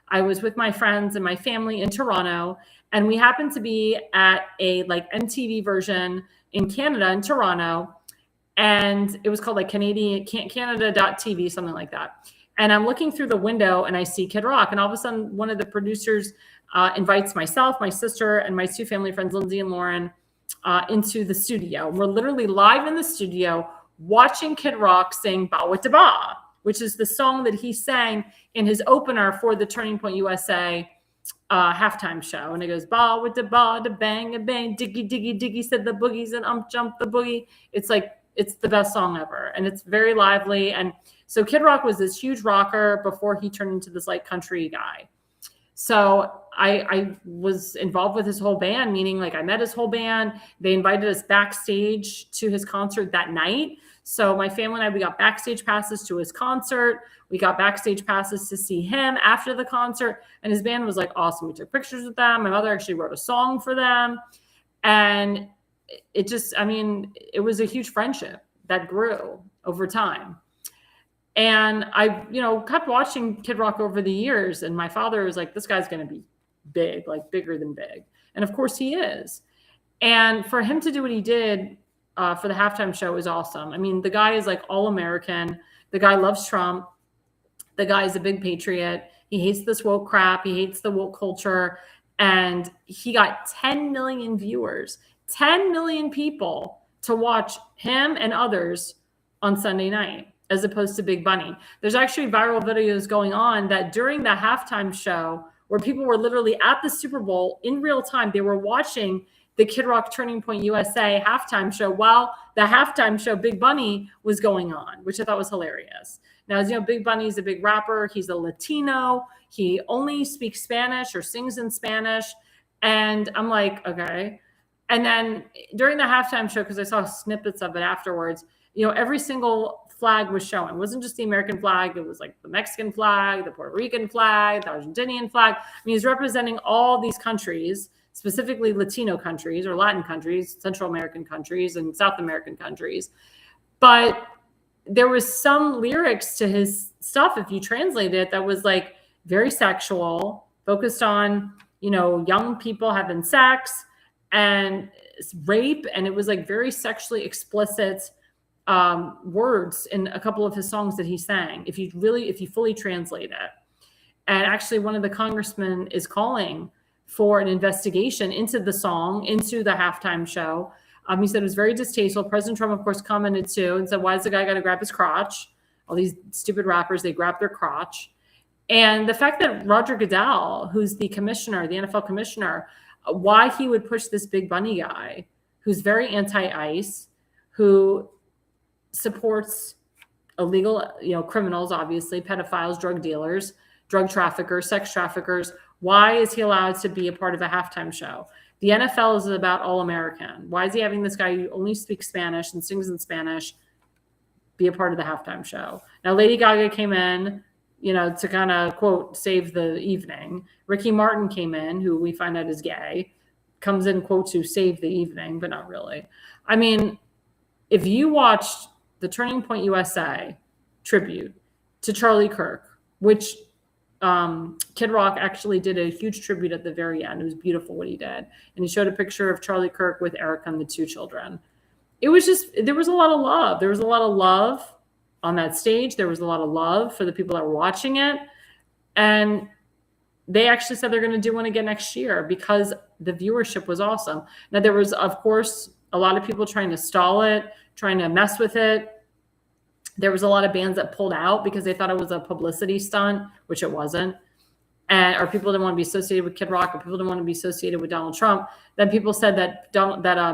I was with my friends and my family in Toronto, and we happened to be at a MTV version in Canada, in Toronto, and it was called Canada.tv, something like that. And I'm looking through the window and I see Kid Rock. And all of a sudden, one of the producers invites myself, my sister, and my two family friends, Lindsay and Lauren, into the studio. We're literally live in the studio watching Kid Rock sing Ba With Da Ba, which is the song that he sang in his opener for the Turning Point USA halftime show. And it goes, Ba With Da Ba, da bang, a bang, diggy, diggy, diggy, said the boogies, and jump the boogie. It's the best song ever. And it's very lively. And so Kid Rock was this huge rocker before he turned into this country guy. So I was involved with his whole band, meaning I met his whole band. They invited us backstage to his concert that night. So my family and I, we got backstage passes to his concert. We got backstage passes to see him after the concert. And his band was awesome. We took pictures with them. My mother actually wrote a song for them. And it was a huge friendship that grew over time. And I, kept watching Kid Rock over the years. And my father was like, this guy's going to be big, bigger than big. And of course he is. And for him to do what he did for the halftime show is awesome. I mean, the guy is all American. The guy loves Trump. The guy is a big patriot. He hates this woke crap. He hates the woke culture. And he got 10 million viewers, 10 million people to watch him and others on Sunday night, as opposed to Big Bunny. There's actually viral videos going on that during the halftime show where people were literally at the Super Bowl in real time. They were watching the Kid Rock Turning Point USA halftime show while the halftime show Big Bunny was going on, which I thought was hilarious. Now, as you know, Big Bunny's a big rapper. He's a Latino. He only speaks Spanish or sings in Spanish. And I'm like, okay. And then during the halftime show, because I saw snippets of it afterwards, every single flag was showing. It wasn't just the American flag. It was the Mexican flag, the Puerto Rican flag, the Argentinian flag. I mean, he's representing all these countries, specifically Latino countries or Latin countries, Central American countries, and South American countries. But there was some lyrics to his stuff, if you translate it, that was like very sexual, focused on, young people having sex and rape. And it was like very sexually explicit words in a couple of his songs that he sang, if you fully translate it. And actually one of the congressmen is calling for an investigation into the song, into the halftime show. He said it was very distasteful. President Trump, of course, commented too and said, why is the guy got to grab his crotch? All these stupid rappers, they grab their crotch. And the fact that Roger Goodell, who's the commissioner, the NFL commissioner, why he would push this Big Bunny guy, who's very anti-ICE, who supports illegal, criminals, obviously, pedophiles, drug dealers, drug traffickers, sex traffickers. Why is he allowed to be a part of a halftime show? The NFL is about all American. Why is he having this guy who only speaks Spanish and sings in Spanish be a part of the halftime show? Now, Lady Gaga came in, to kind of, quote, save the evening. Ricky Martin came in, who we find out is gay, comes in, quote, to save the evening, but not really. I mean, if you watched the Turning Point USA tribute to Charlie Kirk, which Kid Rock actually did a huge tribute at the very end. It was beautiful what he did. And he showed a picture of Charlie Kirk with Erica and the two children. It was just, there was a lot of love. There was a lot of love on that stage. There was a lot of love for the people that were watching it. And they actually said they're going to do one again next year because the viewership was awesome. Now, there was, of course, a lot of people trying to stall it, trying to mess with it. There was a lot of bands that pulled out because they thought it was a publicity stunt, which it wasn't. Or people didn't want to be associated with Kid Rock, or people didn't want to be associated with Donald Trump. Then people said that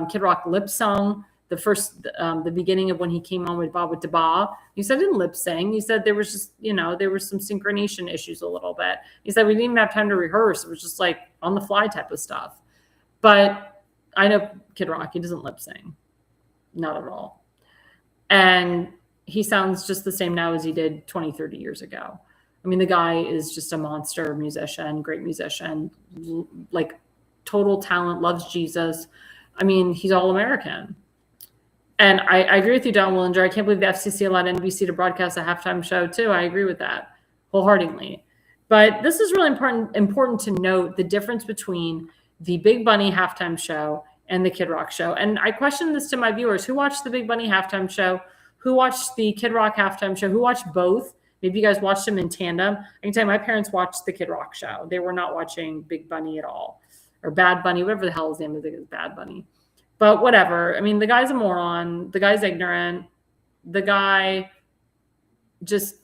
Kid Rock lip sung the beginning of when he came on with Bob with DeBa. He said he didn't lip sing. He said there was just, there was some synchronization issues a little bit. He said we didn't even have time to rehearse. It was just like on the fly type of stuff. But I know Kid Rock, he doesn't lip sing. Not at all. And he sounds just the same now as he did 20, 30 years ago. I mean, the guy is just a monster musician, great musician, like total talent, loves Jesus. I mean, he's all American. And I agree with you, Don Willinger. I can't believe the FCC allowed NBC to broadcast a halftime show too. I agree with that wholeheartedly. But this is really important to note the difference between the Big Bunny halftime show and the Kid Rock show. And I question this to my viewers. Who watched the Big Bunny halftime show? Who watched the Kid Rock halftime show? Who watched both? Maybe you guys watched them in tandem. I can tell you my parents watched the Kid Rock show. They were not watching Big Bunny at all. Or Bad Bunny, whatever the hell his name is. I think it's Bad Bunny. But whatever. I mean, the guy's a moron. The guy's ignorant. The guy just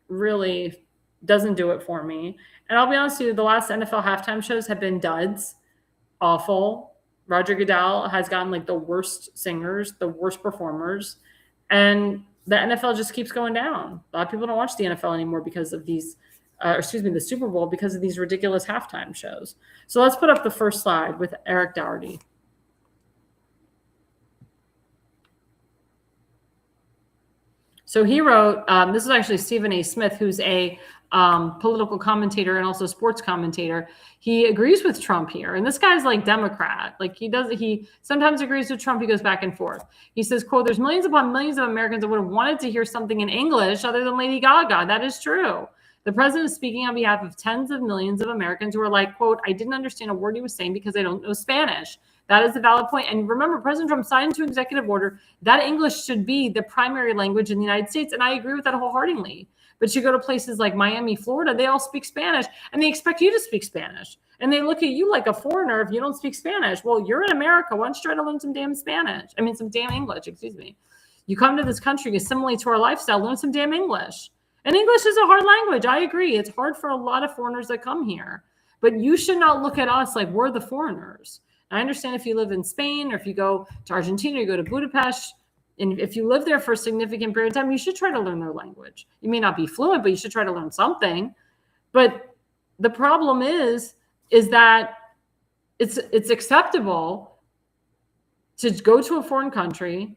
really doesn't do it for me. And I'll be honest with you, the last NFL halftime shows have been duds. Awful. Roger Goodell has gotten like the worst singers, the worst performers. And the NFL just keeps going down. A lot of people don't watch the NFL anymore because of these, the Super Bowl, because of these ridiculous halftime shows. So let's put up the first slide with Eric Dougherty. So he wrote, this is actually Stephen A. Smith, who's a political commentator and also sports commentator. He agrees with Trump here. And this guy's like Democrat. Like he sometimes agrees with Trump. He goes back and forth. He says, quote, there's millions upon millions of Americans that would have wanted to hear something in English other than Lady Gaga. That is true. The president is speaking on behalf of tens of millions of Americans who are like, quote, I didn't understand a word he was saying because I don't know Spanish. That is a valid point. And remember, President Trump signed into executive order that English should be the primary language in the United States. And I agree with that wholeheartedly. But you go to places like Miami, Florida, they all speak Spanish and they expect you to speak Spanish. And they look at you like a foreigner if you don't speak Spanish. Well, you're in America. Why don't you try to learn some damn some damn English, excuse me. You come to this country, assimilate to our lifestyle, learn some damn English. And English is a hard language. I agree. It's hard for a lot of foreigners that come here. But you should not look at us like we're the foreigners. I understand if you live in Spain or if you go to Argentina, you go to Budapest, and if you live there for a significant period of time, you should try to learn their language. You may not be fluent, but you should try to learn something. But the problem is that it's acceptable to go to a foreign country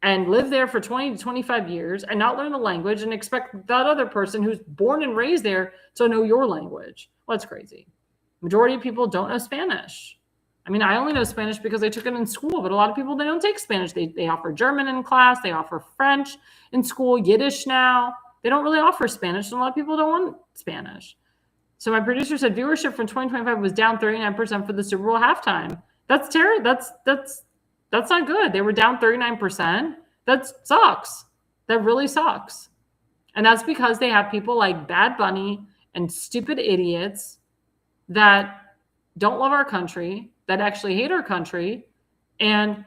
and live there for 20 to 25 years and not learn the language and expect that other person who's born and raised there to know your language. Well, that's crazy. Majority of people don't know Spanish. I mean, I only know Spanish because I took it in school, but a lot of people, they don't take Spanish. They offer German in class. They offer French in school, Yiddish now. They don't really offer Spanish, and a lot of people don't want Spanish. So my producer said viewership from 2025 was down 39% for the Super Bowl halftime. That's terrible. That's not good. They were down 39%. That sucks. That really sucks. And that's because they have people like Bad Bunny and stupid idiots that don't love our country, that actually hate our country, and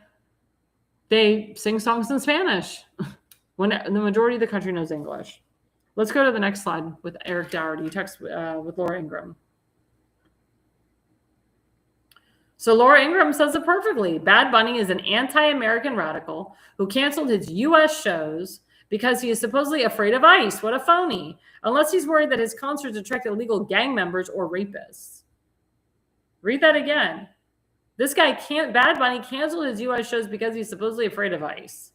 they sing songs in Spanish when the majority of the country knows English. Let's go to the next slide with Eric Dougherty. He texts with Laura Ingraham. So Laura Ingraham says it perfectly. Bad Bunny is an anti-American radical who canceled his U.S. shows because he is supposedly afraid of ICE. What a phony. Unless he's worried that his concerts attract illegal gang members or rapists. Read that again. This guy Bad Bunny canceled his U.S. shows because he's supposedly afraid of ICE.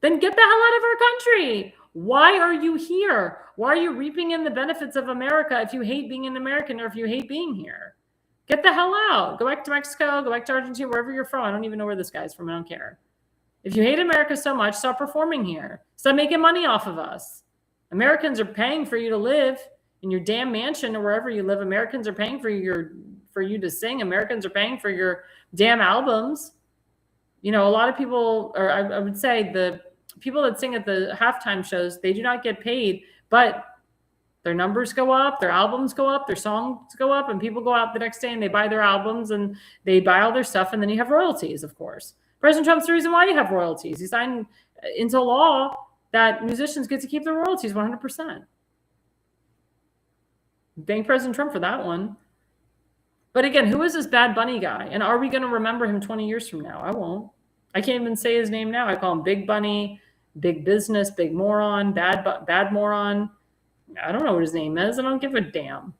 Then get the hell out of our country. Why are you here? Why are you reaping in the benefits of America if you hate being an American or if you hate being here? Get the hell out. Go back to Mexico, go back to Argentina, wherever you're from. I don't even know where this guy's from. I don't care. If you hate America so much, stop performing here. Stop making money off of us. Americans are paying for you to live in your damn mansion or wherever you live. Americans are paying for you to sing. Americans are paying for your damn albums. You know, a lot of people, or I would say the people that sing at the halftime shows, they do not get paid, but their numbers go up, their albums go up, their songs go up, and people go out the next day and they buy their albums and they buy all their stuff, and then you have royalties, of course. President Trump's the reason why you have royalties. He signed into law that musicians get to keep their royalties 100%. Thank President Trump for that one. But again, who is this Bad Bunny guy? And are we going to remember him 20 years from now? I won't. I can't even say his name now. I call him Big Bunny, Big Business, Big Moron, Bad Moron. I don't know what his name is. I don't give a damn.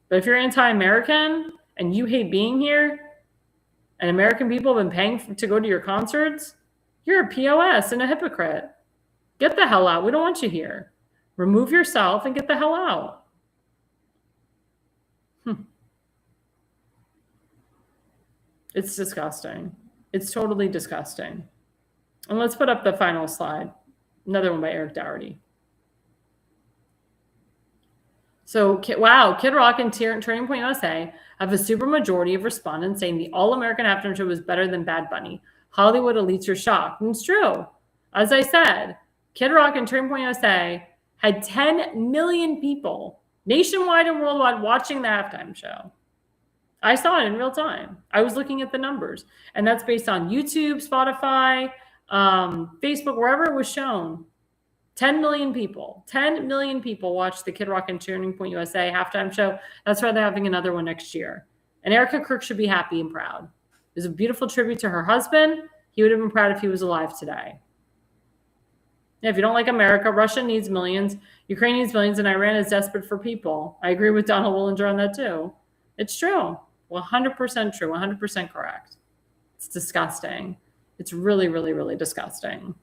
But if you're anti-American and you hate being here, and American people have been paying to go to your concerts, you're a POS and a hypocrite. Get the hell out. We don't want you here. Remove yourself and get the hell out. It's disgusting. It's totally disgusting. And let's put up the final slide. Another one by Eric Dougherty. So, wow, Kid Rock and Turning Point USA have a super majority of respondents saying the All-American Halftime Show was better than Bad Bunny. Hollywood elites are shocked. And it's true. As I said, Kid Rock and Turning Point USA had 10 million people nationwide and worldwide watching the halftime show. I saw it in real time. I was looking at the numbers. And that's based on YouTube, Spotify, Facebook, wherever it was shown. 10 million people. 10 million people watched the Kid Rock and Turning Point USA halftime show. That's why they're having another one next year. And Erica Kirk should be happy and proud. It was a beautiful tribute to her husband. He would have been proud if he was alive today. Yeah, if you don't like America, Russia needs millions, Ukraine needs millions, and Iran is desperate for people. I agree with Donald Willinger on that too. It's true. 100% true. 100% correct. It's disgusting. It's really, really, really disgusting.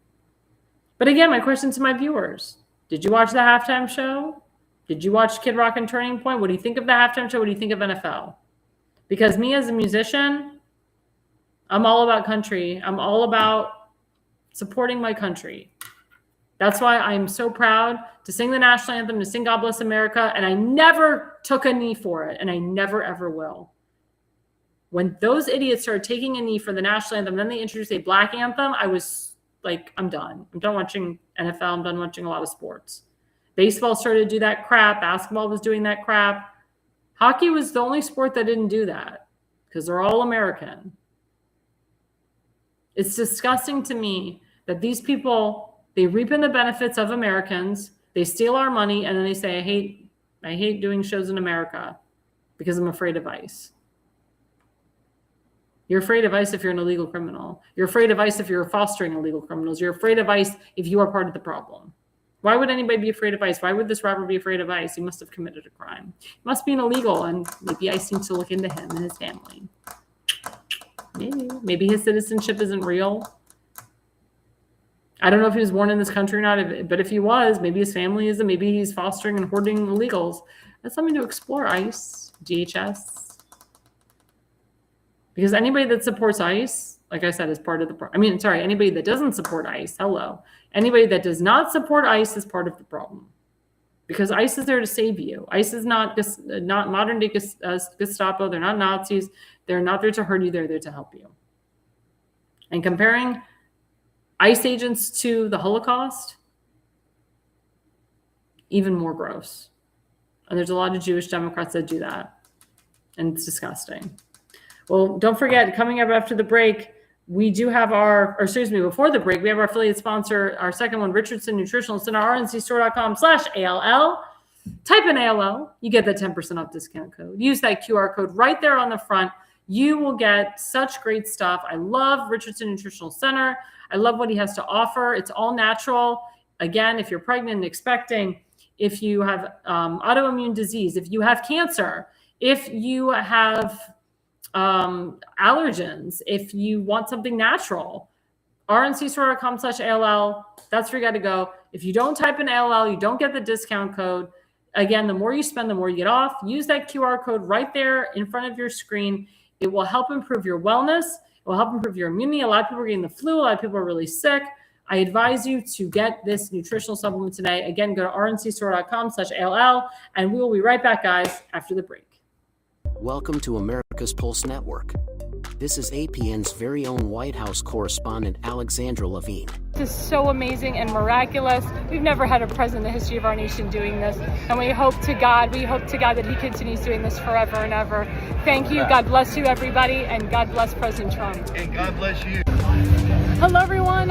But again, my question to my viewers, did you watch the halftime show? Did you watch Kid Rock and Turning Point? What do you think of the halftime show? What do you think of NFL? Because me as a musician, I'm all about country. I'm all about supporting my country. That's why I'm so proud to sing the national anthem, to sing God Bless America, and I never took a knee for it, and I never, ever will. When those idiots started taking a knee for the national anthem, then they introduced a black anthem, I was like, I'm done. I'm done watching NFL. I'm done watching a lot of sports. Baseball started to do that crap. Basketball was doing that crap. Hockey was the only sport that didn't do that because they're all American. It's disgusting to me that these people, they reap in the benefits of Americans. They steal our money, and then they say, I hate doing shows in America because I'm afraid of ICE. You're afraid of ICE if you're an illegal criminal. You're afraid of ICE if you're fostering illegal criminals. You're afraid of ICE if you are part of the problem. Why would anybody be afraid of ICE? Why would this robber be afraid of ICE? He must have committed a crime. He must be an illegal, and maybe ICE needs to look into him and his family. Maybe his citizenship isn't real. I don't know if he was born in this country or not, but if he was, maybe his family isn't. Maybe he's fostering and hoarding illegals. That's something to explore, ICE, DHS. Because anybody that supports ICE, like I said, is part of the problem. Anybody that doesn't support ICE, anybody that does not support ICE is part of the problem. Because ICE is there to save you. ICE is not modern day Gestapo. They're not Nazis. They're not there to hurt you. They're there to help you. And comparing ICE agents to the Holocaust, even more gross. And there's a lot of Jewish Democrats that do that. And it's disgusting. Well, don't forget, coming up after the break, we do have before the break, we have our affiliate sponsor, our second one, Richardson Nutritional Center, rncstore.com/ALL. Type in ALL, you get the 10% off discount code. Use that QR code right there on the front. You will get such great stuff. I love Richardson Nutritional Center. I love what he has to offer. It's all natural. Again, if you're pregnant and expecting, if you have autoimmune disease, if you have cancer, if you have allergens, if you want something natural, rncstore.com/ALL, that's where you got to go. If you don't type in ALL, you don't get the discount code. Again, the more you spend, the more you get off. Use that QR code right there in front of your screen. It will help improve your wellness. It will help improve your immunity. A lot of people are getting the flu. A lot of people are really sick. I advise you to get this nutritional supplement today. Again, go to rncstore.com/ALL, and we will be right back, guys, after the break.
Welcome to America's Pulse Network. This is APN's very own White House correspondent, Alexandra Levine.
This is so amazing and miraculous. We've never had a president in the history of our nation doing this. And we hope to God that he continues doing this forever and ever. Thank you. God bless you, everybody. And God bless President Trump.
And God bless you.
Hello, everyone.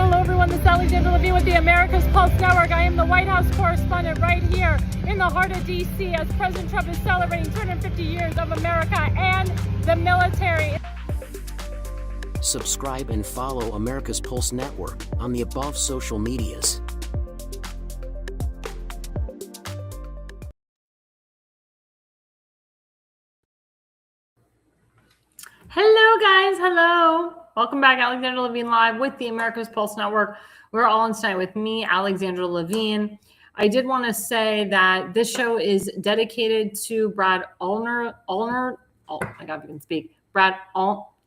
This is Alexandra Levine with the America's Pulse Network. I am the White House correspondent right here in the heart of D.C. as President Trump is celebrating 250 years of America and the military.
Subscribe and follow America's Pulse Network on the above social medias.
Hello, guys. Hello. Welcome back. Alexandra Levine live with the America's Pulse Network. We're all in tonight with me, Alexandra Levine. I did want to say that this show is dedicated to Brad Arnold. Oh my God, I can speak. I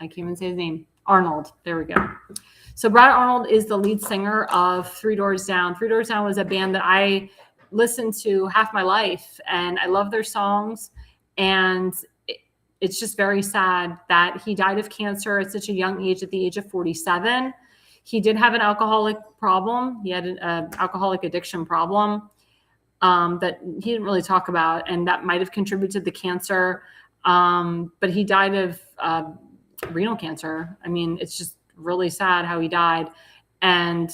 can't even say his name. Arnold. There we go. So Brad Arnold is the lead singer of Three Doors Down. Three Doors Down was a band that I listened to half my life, and I love their songs. And it's just very sad that he died of cancer at such a young age, at the age of 47. He did have an alcoholic problem. He had an alcoholic addiction problem that he didn't really talk about, and that might have contributed to the cancer. But he died of renal cancer. I mean, it's just really sad how he died. And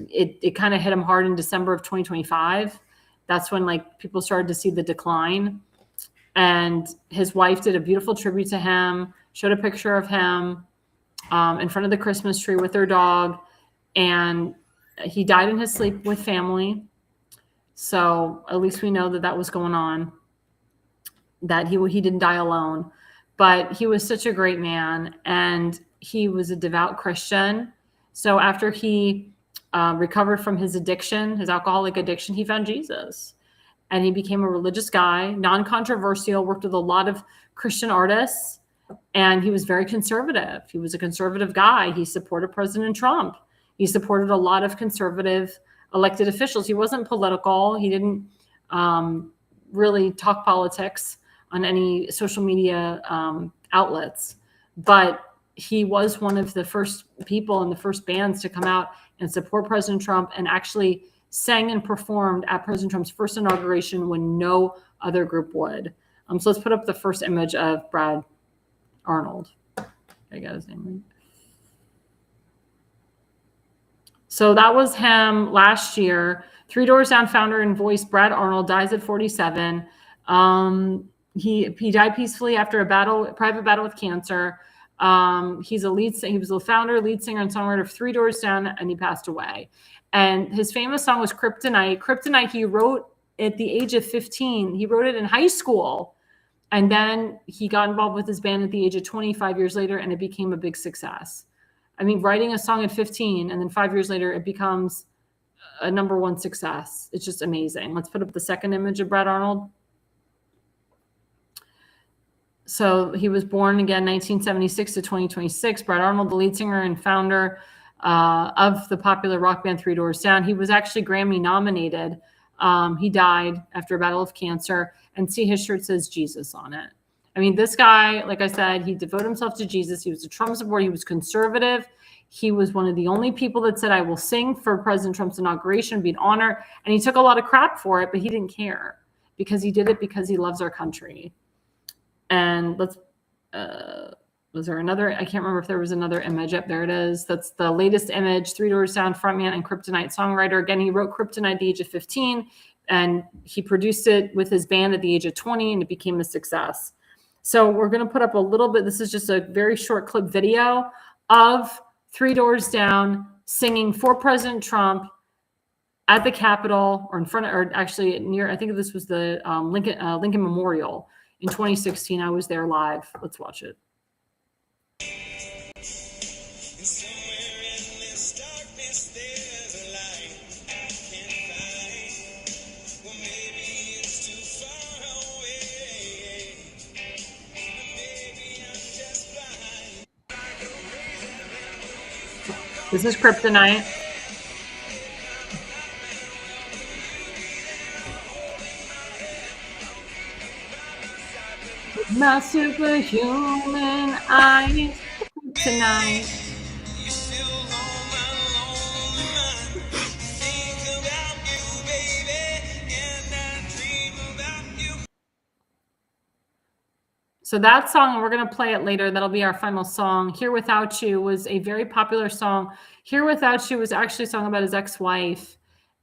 it kind of hit him hard in December of 2025. That's when people started to see the decline. And his wife did a beautiful tribute to him, showed a picture of him in front of the Christmas tree with their dog. And he died in his sleep with family. So at least we know that that was going on, that he didn't die alone. But he was such a great man, and he was a devout Christian. So after he recovered from his addiction, his alcoholic addiction, he found Jesus. And he became a religious guy, non-controversial, worked with a lot of Christian artists, and he was very conservative. He was a conservative guy. He supported President Trump. He supported a lot of conservative elected officials. He wasn't political. He didn't really talk politics on any social media outlets, but he was one of the first people and the first bands to come out and support President Trump, and actually sang and performed at President Trump's first inauguration when no other group would. So let's put up the first image of Brad Arnold. I got his name right. So that was him last year. Three Doors Down founder and voice Brad Arnold dies at 47. He died peacefully after a private battle with cancer. He was the founder, lead singer, and songwriter of Three Doors Down, and he passed away. And his famous song was Kryptonite. Kryptonite, he wrote at the age of 15. He wrote it in high school. And then he got involved with his band at the age of 25 years later, and it became a big success. I mean, writing a song at 15, and then 5 years later, it becomes a #1 success. It's just amazing. Let's put up the second image of Brad Arnold. So he was born again 1976 to 2026. Brad Arnold, the lead singer and founder of the popular rock band Three Doors Down. He was actually Grammy nominated. He died after a battle of cancer. And see, his shirt says Jesus on it. I mean, this guy, like I said, he devoted himself to Jesus. He was a Trump supporter. He was conservative. He was one of the only people that said, I will sing for President Trump's inauguration. It'd be an honor. And he took a lot of crap for it, but he didn't care because he did it because he loves our country. And was there another? I can't remember if there was another image. Yep, there it is. That's the latest image. Three Doors Down frontman and Kryptonite songwriter. Again, he wrote Kryptonite at the age of 15, and he produced it with his band at the age of 20, and it became a success. So we're going to put up a little bit. This is just a very short clip video of Three Doors Down singing for President Trump at the Capitol, or in front of, or actually near, I think this was the Lincoln Memorial. In 2016, I was there live. Let's watch it. This is Kryptonite. My superhuman eyes tonight. So that song, and we're going to play it later. That'll be our final song. Here Without You was a very popular song. Here Without You was actually a song about his ex-wife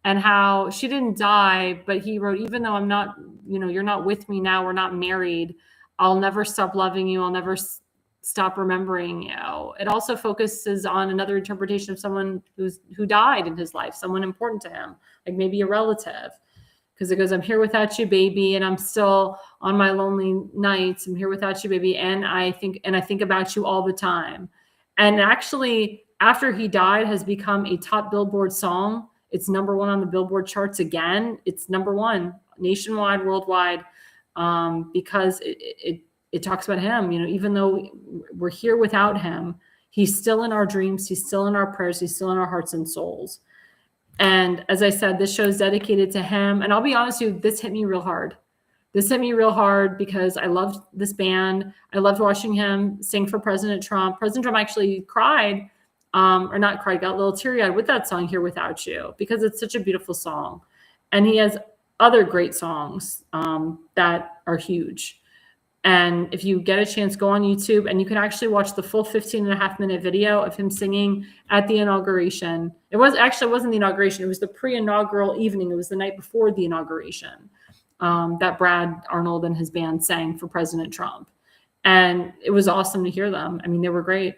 and how she didn't die, but he wrote, even though I'm not, you're not with me now, we're not married, I'll never stop loving you. I'll never stop remembering you. It also focuses on another interpretation of someone who died in his life, someone important to him, like maybe a relative. Because it goes, I'm here without you, baby, and I'm still on my lonely nights. I'm here without you, baby, and I think about you all the time. And actually, after he died, has become a top Billboard song. It's number one on the Billboard charts again. It's number one nationwide, worldwide, because it talks about him. Even though we're here without him, he's still in our dreams. He's still in our prayers. He's still in our hearts and souls. And as I said, this show is dedicated to him. And I'll be honest with you, this hit me real hard. This hit me real hard because I loved this band. I loved watching him sing for President Trump. President Trump actually cried, or not cried, got a little teary-eyed with that song, Here Without You, because it's such a beautiful song. And he has other great songs that are huge. And if you get a chance, go on YouTube and you can actually watch the full 15.5-minute video of him singing at the inauguration. It wasn't the inauguration. It was the pre-inaugural evening. It was the night before the inauguration that Brad Arnold and his band sang for President Trump. And it was awesome to hear them. I mean, they were great.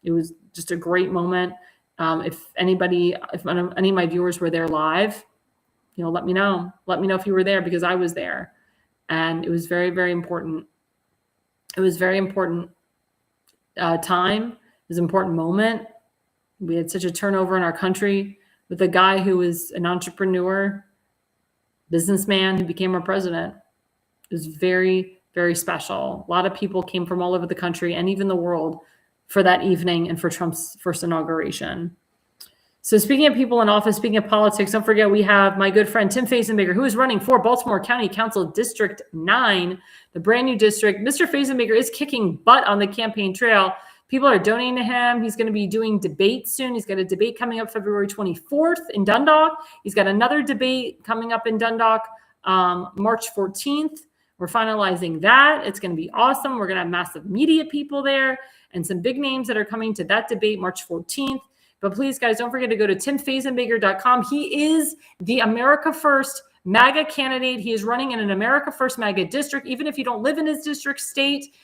It was just a great moment. If any of my viewers were there live, let me know. Let me know if you were there, because I was there. And it was very, very important. It was very important time. It was an important moment. We had such a turnover in our country with a guy who was an entrepreneur, businessman who became our president. It was very, very special. A lot of people came from all over the country and even the world for that evening and for Trump's first inauguration. So speaking of people in office, speaking of politics, don't forget we have my good friend Tim Fazenbaker, who is running for Baltimore County Council District 9, the brand new district. Mr. Fazenbaker is kicking butt on the campaign trail. People are donating to him. He's going to be doing debates soon. He's got a debate coming up February 24th in Dundalk. He's got another debate coming up in Dundalk March 14th. We're finalizing that. It's going to be awesome. We're going to have massive media people there and some big names that are coming to that debate March 14th. But please, guys, don't forget to go to timfazenbaker.com. He is the America First MAGA candidate. He is running in an America First MAGA district. Even if you don't live in his district state,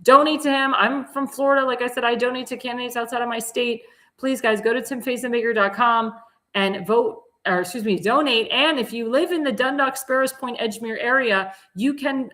donate to him. I'm from Florida. Like I said, I donate to candidates outside of my state. Please, guys, go to timfazenbaker.com and donate. And if you live in the Dundalk, Sparrows Point, Edgemere area, you can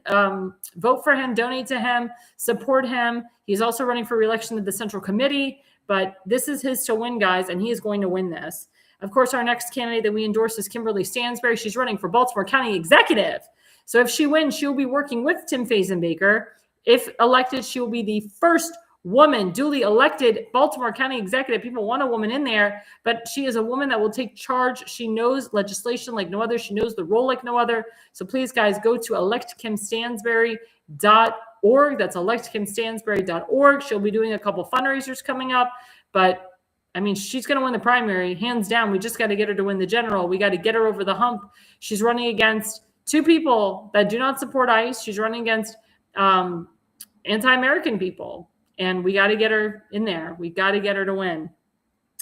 vote for him, donate to him, support him. He's also running for re-election to the Central Committee. But this is his to win, guys, and he is going to win this. Of course, our next candidate that we endorse is Kimberly Stansberry. She's running for Baltimore County Executive. So if she wins, she'll be working with Tim Fazenbaker If elected, she will be the first woman duly elected Baltimore County executive. People want a woman in there, but she is a woman that will take charge. She knows legislation like no other. She knows the role like no other. So please, guys, go to electkimstansbury.org. That's electkimstansbury.org. She'll be doing a couple fundraisers coming up, but I mean, she's going to win the primary, hands down. We just got to get her to win the general. We got to get her over the hump. She's running against two people that do not support ICE. She's running against anti-American people. And we got to get her in there. We got to get her to win.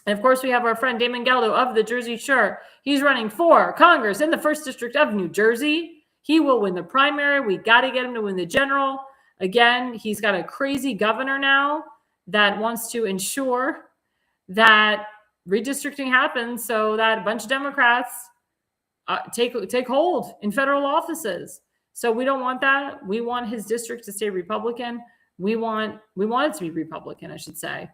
And of course, we have our friend Damon Galdo of the Jersey Shore. He's running for Congress in the 1st District of New Jersey. He will win the primary. We got to get him to win the general. Again, he's got a crazy governor now that wants to ensure that redistricting happens so that a bunch of Democrats take hold in federal offices. So we don't want that. We want his district to stay Republican. We want it to be Republican, I should say.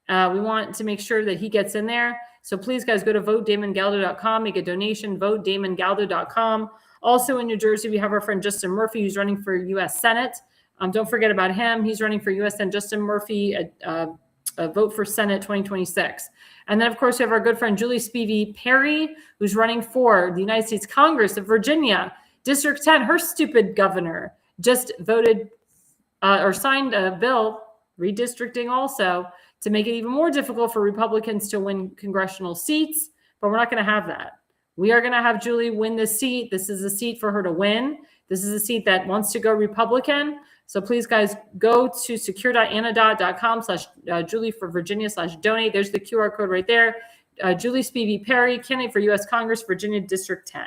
We want to make sure that he gets in there. So please, guys, go to votedamongaldo.com, make a donation, votedamongaldo.com. Also in New Jersey, we have our friend Justin Murphy, who's running for U.S. Senate. Don't forget about him. He's running for U.S. Senate. Justin Murphy, a vote for Senate 2026. And then, of course, we have our good friend Julie Spivey Perry, who's running for the United States Congress of Virginia, District 10. Her stupid governor just voted or signed a bill redistricting also to make it even more difficult for Republicans to win congressional seats. But we're not going to have that. We are going to have Julie win this seat. This is a seat for her to win. This is a seat that wants to go Republican. So please, guys, go to secure.anadot.com/Julie for Virginia/donate. There's the QR code right there. Julie Spivey Perry, candidate for U.S. Congress, Virginia District 10.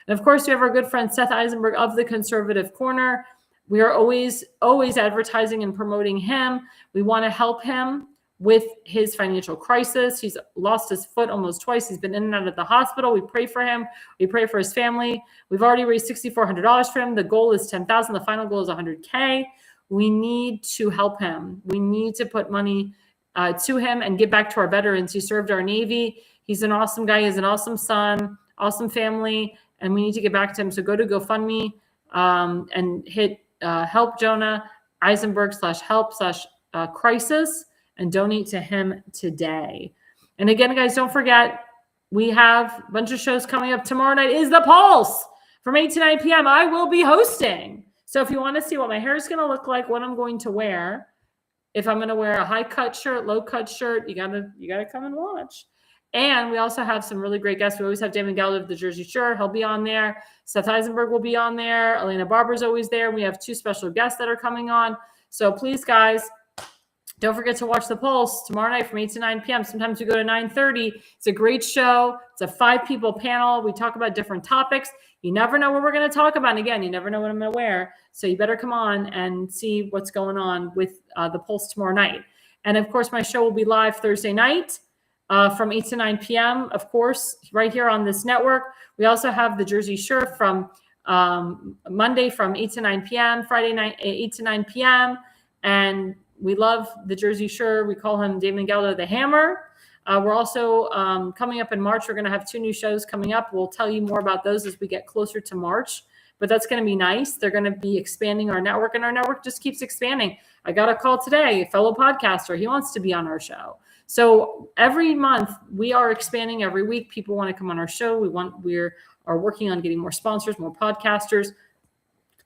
And of course, we have our good friend Seth Eisenberg of the Conservative Corner. We are always advertising and promoting him. We want to help him with his financial crisis. He's lost his foot almost twice. He's been in and out of the hospital. We pray for him. We pray for his family. We've already raised $6,400 for him. The goal is $10,000. The final goal is $100K. We need to help him. We need to put money to him and give back to our veterans. He served our Navy. He's an awesome guy. He's an awesome son, awesome family, and we need to get back to him. So go to GoFundMe and hit help Jonah Eisenberg /help/crisis and donate to him today. And again, guys, don't forget, we have a bunch of shows coming up. Tomorrow night is The Pulse from 8 to 9 p.m. I will be hosting. So if you want to see what my hair is going to look like, what I'm going to wear, if I'm going to wear a high cut shirt, low cut shirt, you gotta come and watch. And we also have some really great guests. We always have Damon Galdo of the Jersey Shore. He'll be on there. Seth Eisenberg will be on there. Elena Barber's always there. We have 2 special guests that are coming on. So please, guys, don't forget to watch The Pulse tomorrow night from 8 to 9 p.m. Sometimes we go to 9:30. It's a great show. It's a 5-people panel. We talk about different topics. You never know what we're going to talk about. And again, you never know what I'm going to wear. So you better come on and see what's going on with The Pulse tomorrow night. And, of course, my show will be live Thursday night from 8 to 9 p.m., of course, right here on this network. We also have The Jersey Shore from Monday from 8 to 9 p.m., Friday night 8 to 9 p.m., and we love The Jersey Shore. We call him Damon Galdo the Hammer. We're also coming up in March. We're going to have 2 new shows coming up. We'll tell you more about those as we get closer to March. But that's going to be nice. They're going to be expanding our network, and our network just keeps expanding. I got a call today, a fellow podcaster. He wants to be on our show. So every month we are expanding. Every week people want to come on our show. We are working on getting more sponsors, more podcasters.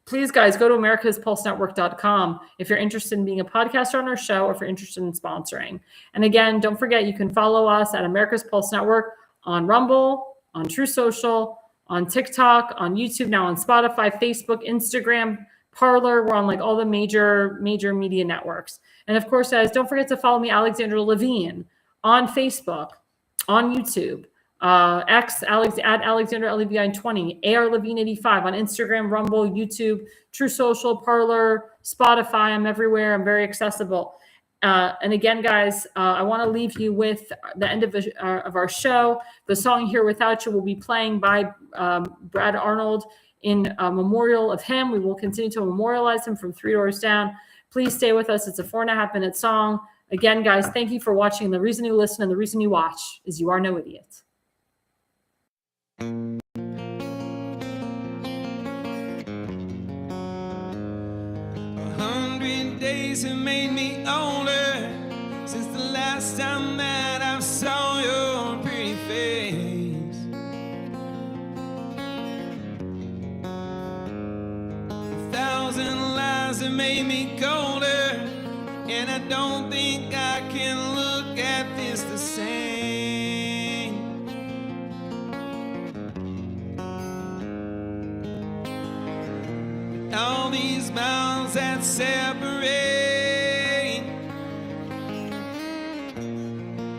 Please, guys, go to americaspulsenetwork.com if you're interested in being a podcaster on our show or if you're interested in sponsoring. And again, don't forget, you can follow us at America's Pulse Network on Rumble, on True Social, on TikTok, on YouTube, now on Spotify, Facebook, Instagram, Parler. We're on like all the major media networks. And of course, guys, don't forget to follow me, Alexandra Levine, on Facebook, on YouTube, X, at Alexandra Levine 20, A.R. Levine 85 on Instagram, Rumble, YouTube, True Social, Parler, Spotify. I'm everywhere. I'm very accessible. And again, guys, I want to leave you with the end of our show. The song Here Without You will be playing by Brad Arnold in memorial of him. We will continue to memorialize him from 3 Doors Down. Please stay with us. It's a 4.5-minute song. Again, guys, thank you for watching. The reason you listen and the reason you watch is you are no idiot.
100 100 days have made me older since the last time that I saw your pretty face. 1,000 lies have made me colder, and I don't think I can look at this the same. All these miles that separate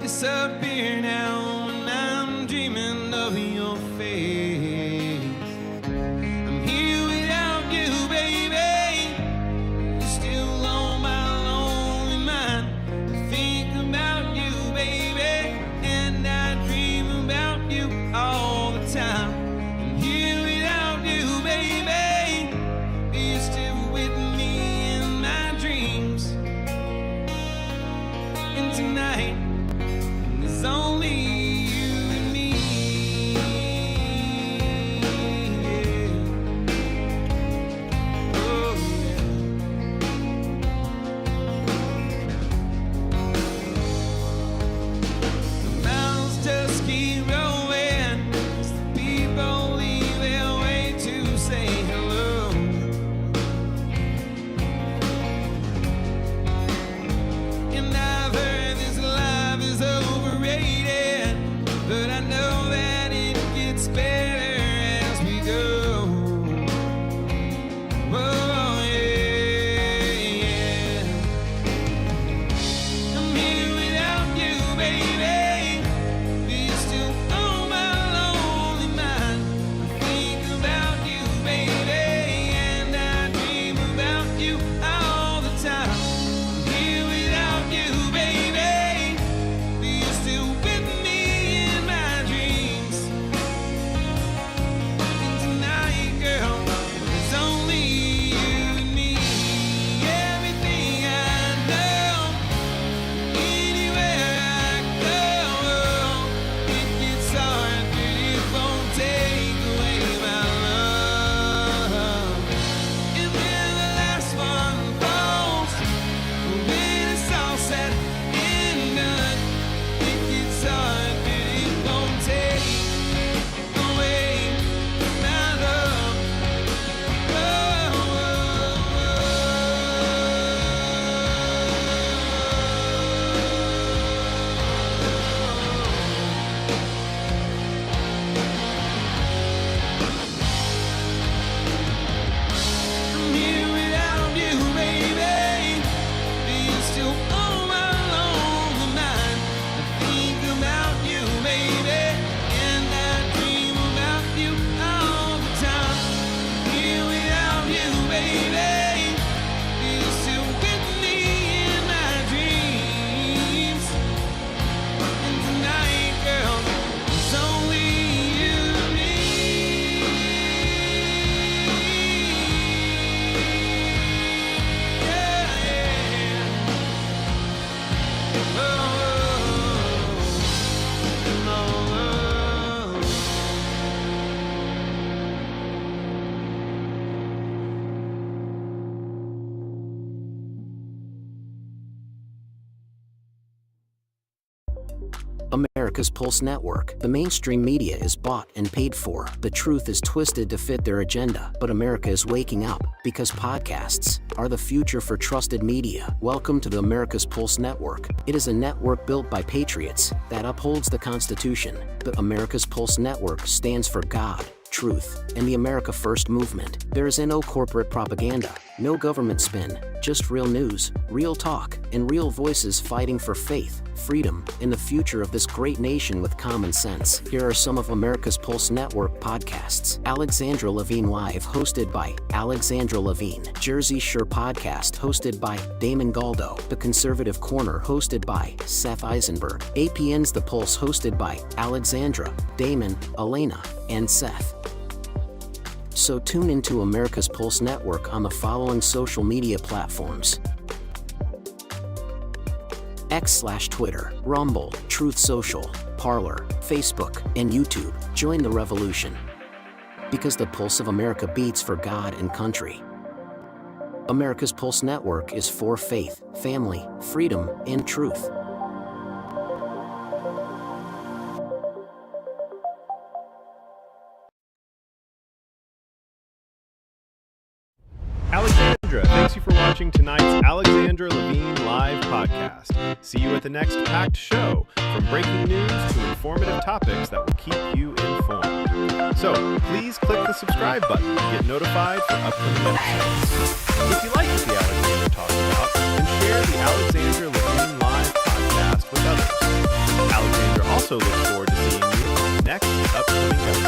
disappear now, and I'm dreaming of your face. I'm here without you, baby. You're still on my lonely mind. I think about you, baby, and I dream about you all the time. I'm here without you, baby. You're still with me in my dreams. And tonight, there's only you and me. Yeah. Oh, yeah. The miles just keep rolling as the people leave their way to say hello. And I've heard this life is overrated, but I know that it gets better as we go. Oh, yeah, yeah. I'm here without you, baby. You're still on my lonely mind. I think about you, baby, and I dream about you all the time. I'm here without you, baby. You're still with me in my dreams. And tonight, girl, it's only you and me. Everything I know, anywhere I go, it gets hard, but it won't take away my love. And when the last one falls, when it's all said and done, it gets hard, but it won't take away my love. Oh, I'm here without you, baby. You're still on my lonely mind. I think about you, baby, and I dream about you all the time. Here without you, baby. You're still with me in my dreams. And tonight, girl, it's only you and me. Yeah, yeah. Oh, oh, oh.
America's Pulse Network. The mainstream media is bought and paid for. The truth is twisted to fit their agenda. But America is waking up because podcasts are the future for trusted media. Welcome to the America's Pulse Network. It is a network built by patriots that upholds the Constitution. The America's Pulse Network stands for God, truth, and the America First movement. There is no corporate propaganda, no government spin, just real news, real talk, and real voices fighting for faith, freedom, and the future of this great nation with common sense. Here are some of America's Pulse Network podcasts. Alexandra Levine Live, hosted by Alexandra Levine. Jersey Shore Podcast, hosted by Damon Galdo. The Conservative Corner, hosted by Seth Eisenberg. APN's The Pulse, hosted by Alexandra, Damon, Elena, and Seth. So tune into America's Pulse Network on the following social media platforms: X/Twitter, Rumble, Truth Social, Parler, Facebook, and YouTube. Join the revolution, because the pulse of America beats for God and country. America's Pulse Network is for faith, family, freedom, and truth.
Alexandra, thanks you for watching tonight's Alexandra Levine live podcast. See you at the next packed show, from breaking news to informative topics that will keep you informed. So please click the subscribe button to get notified for upcoming episodes. If you like what the Alexandra talks about, then share the Alexandra Levine live podcast with others. Alexandra also looks forward to seeing you in the next upcoming episode.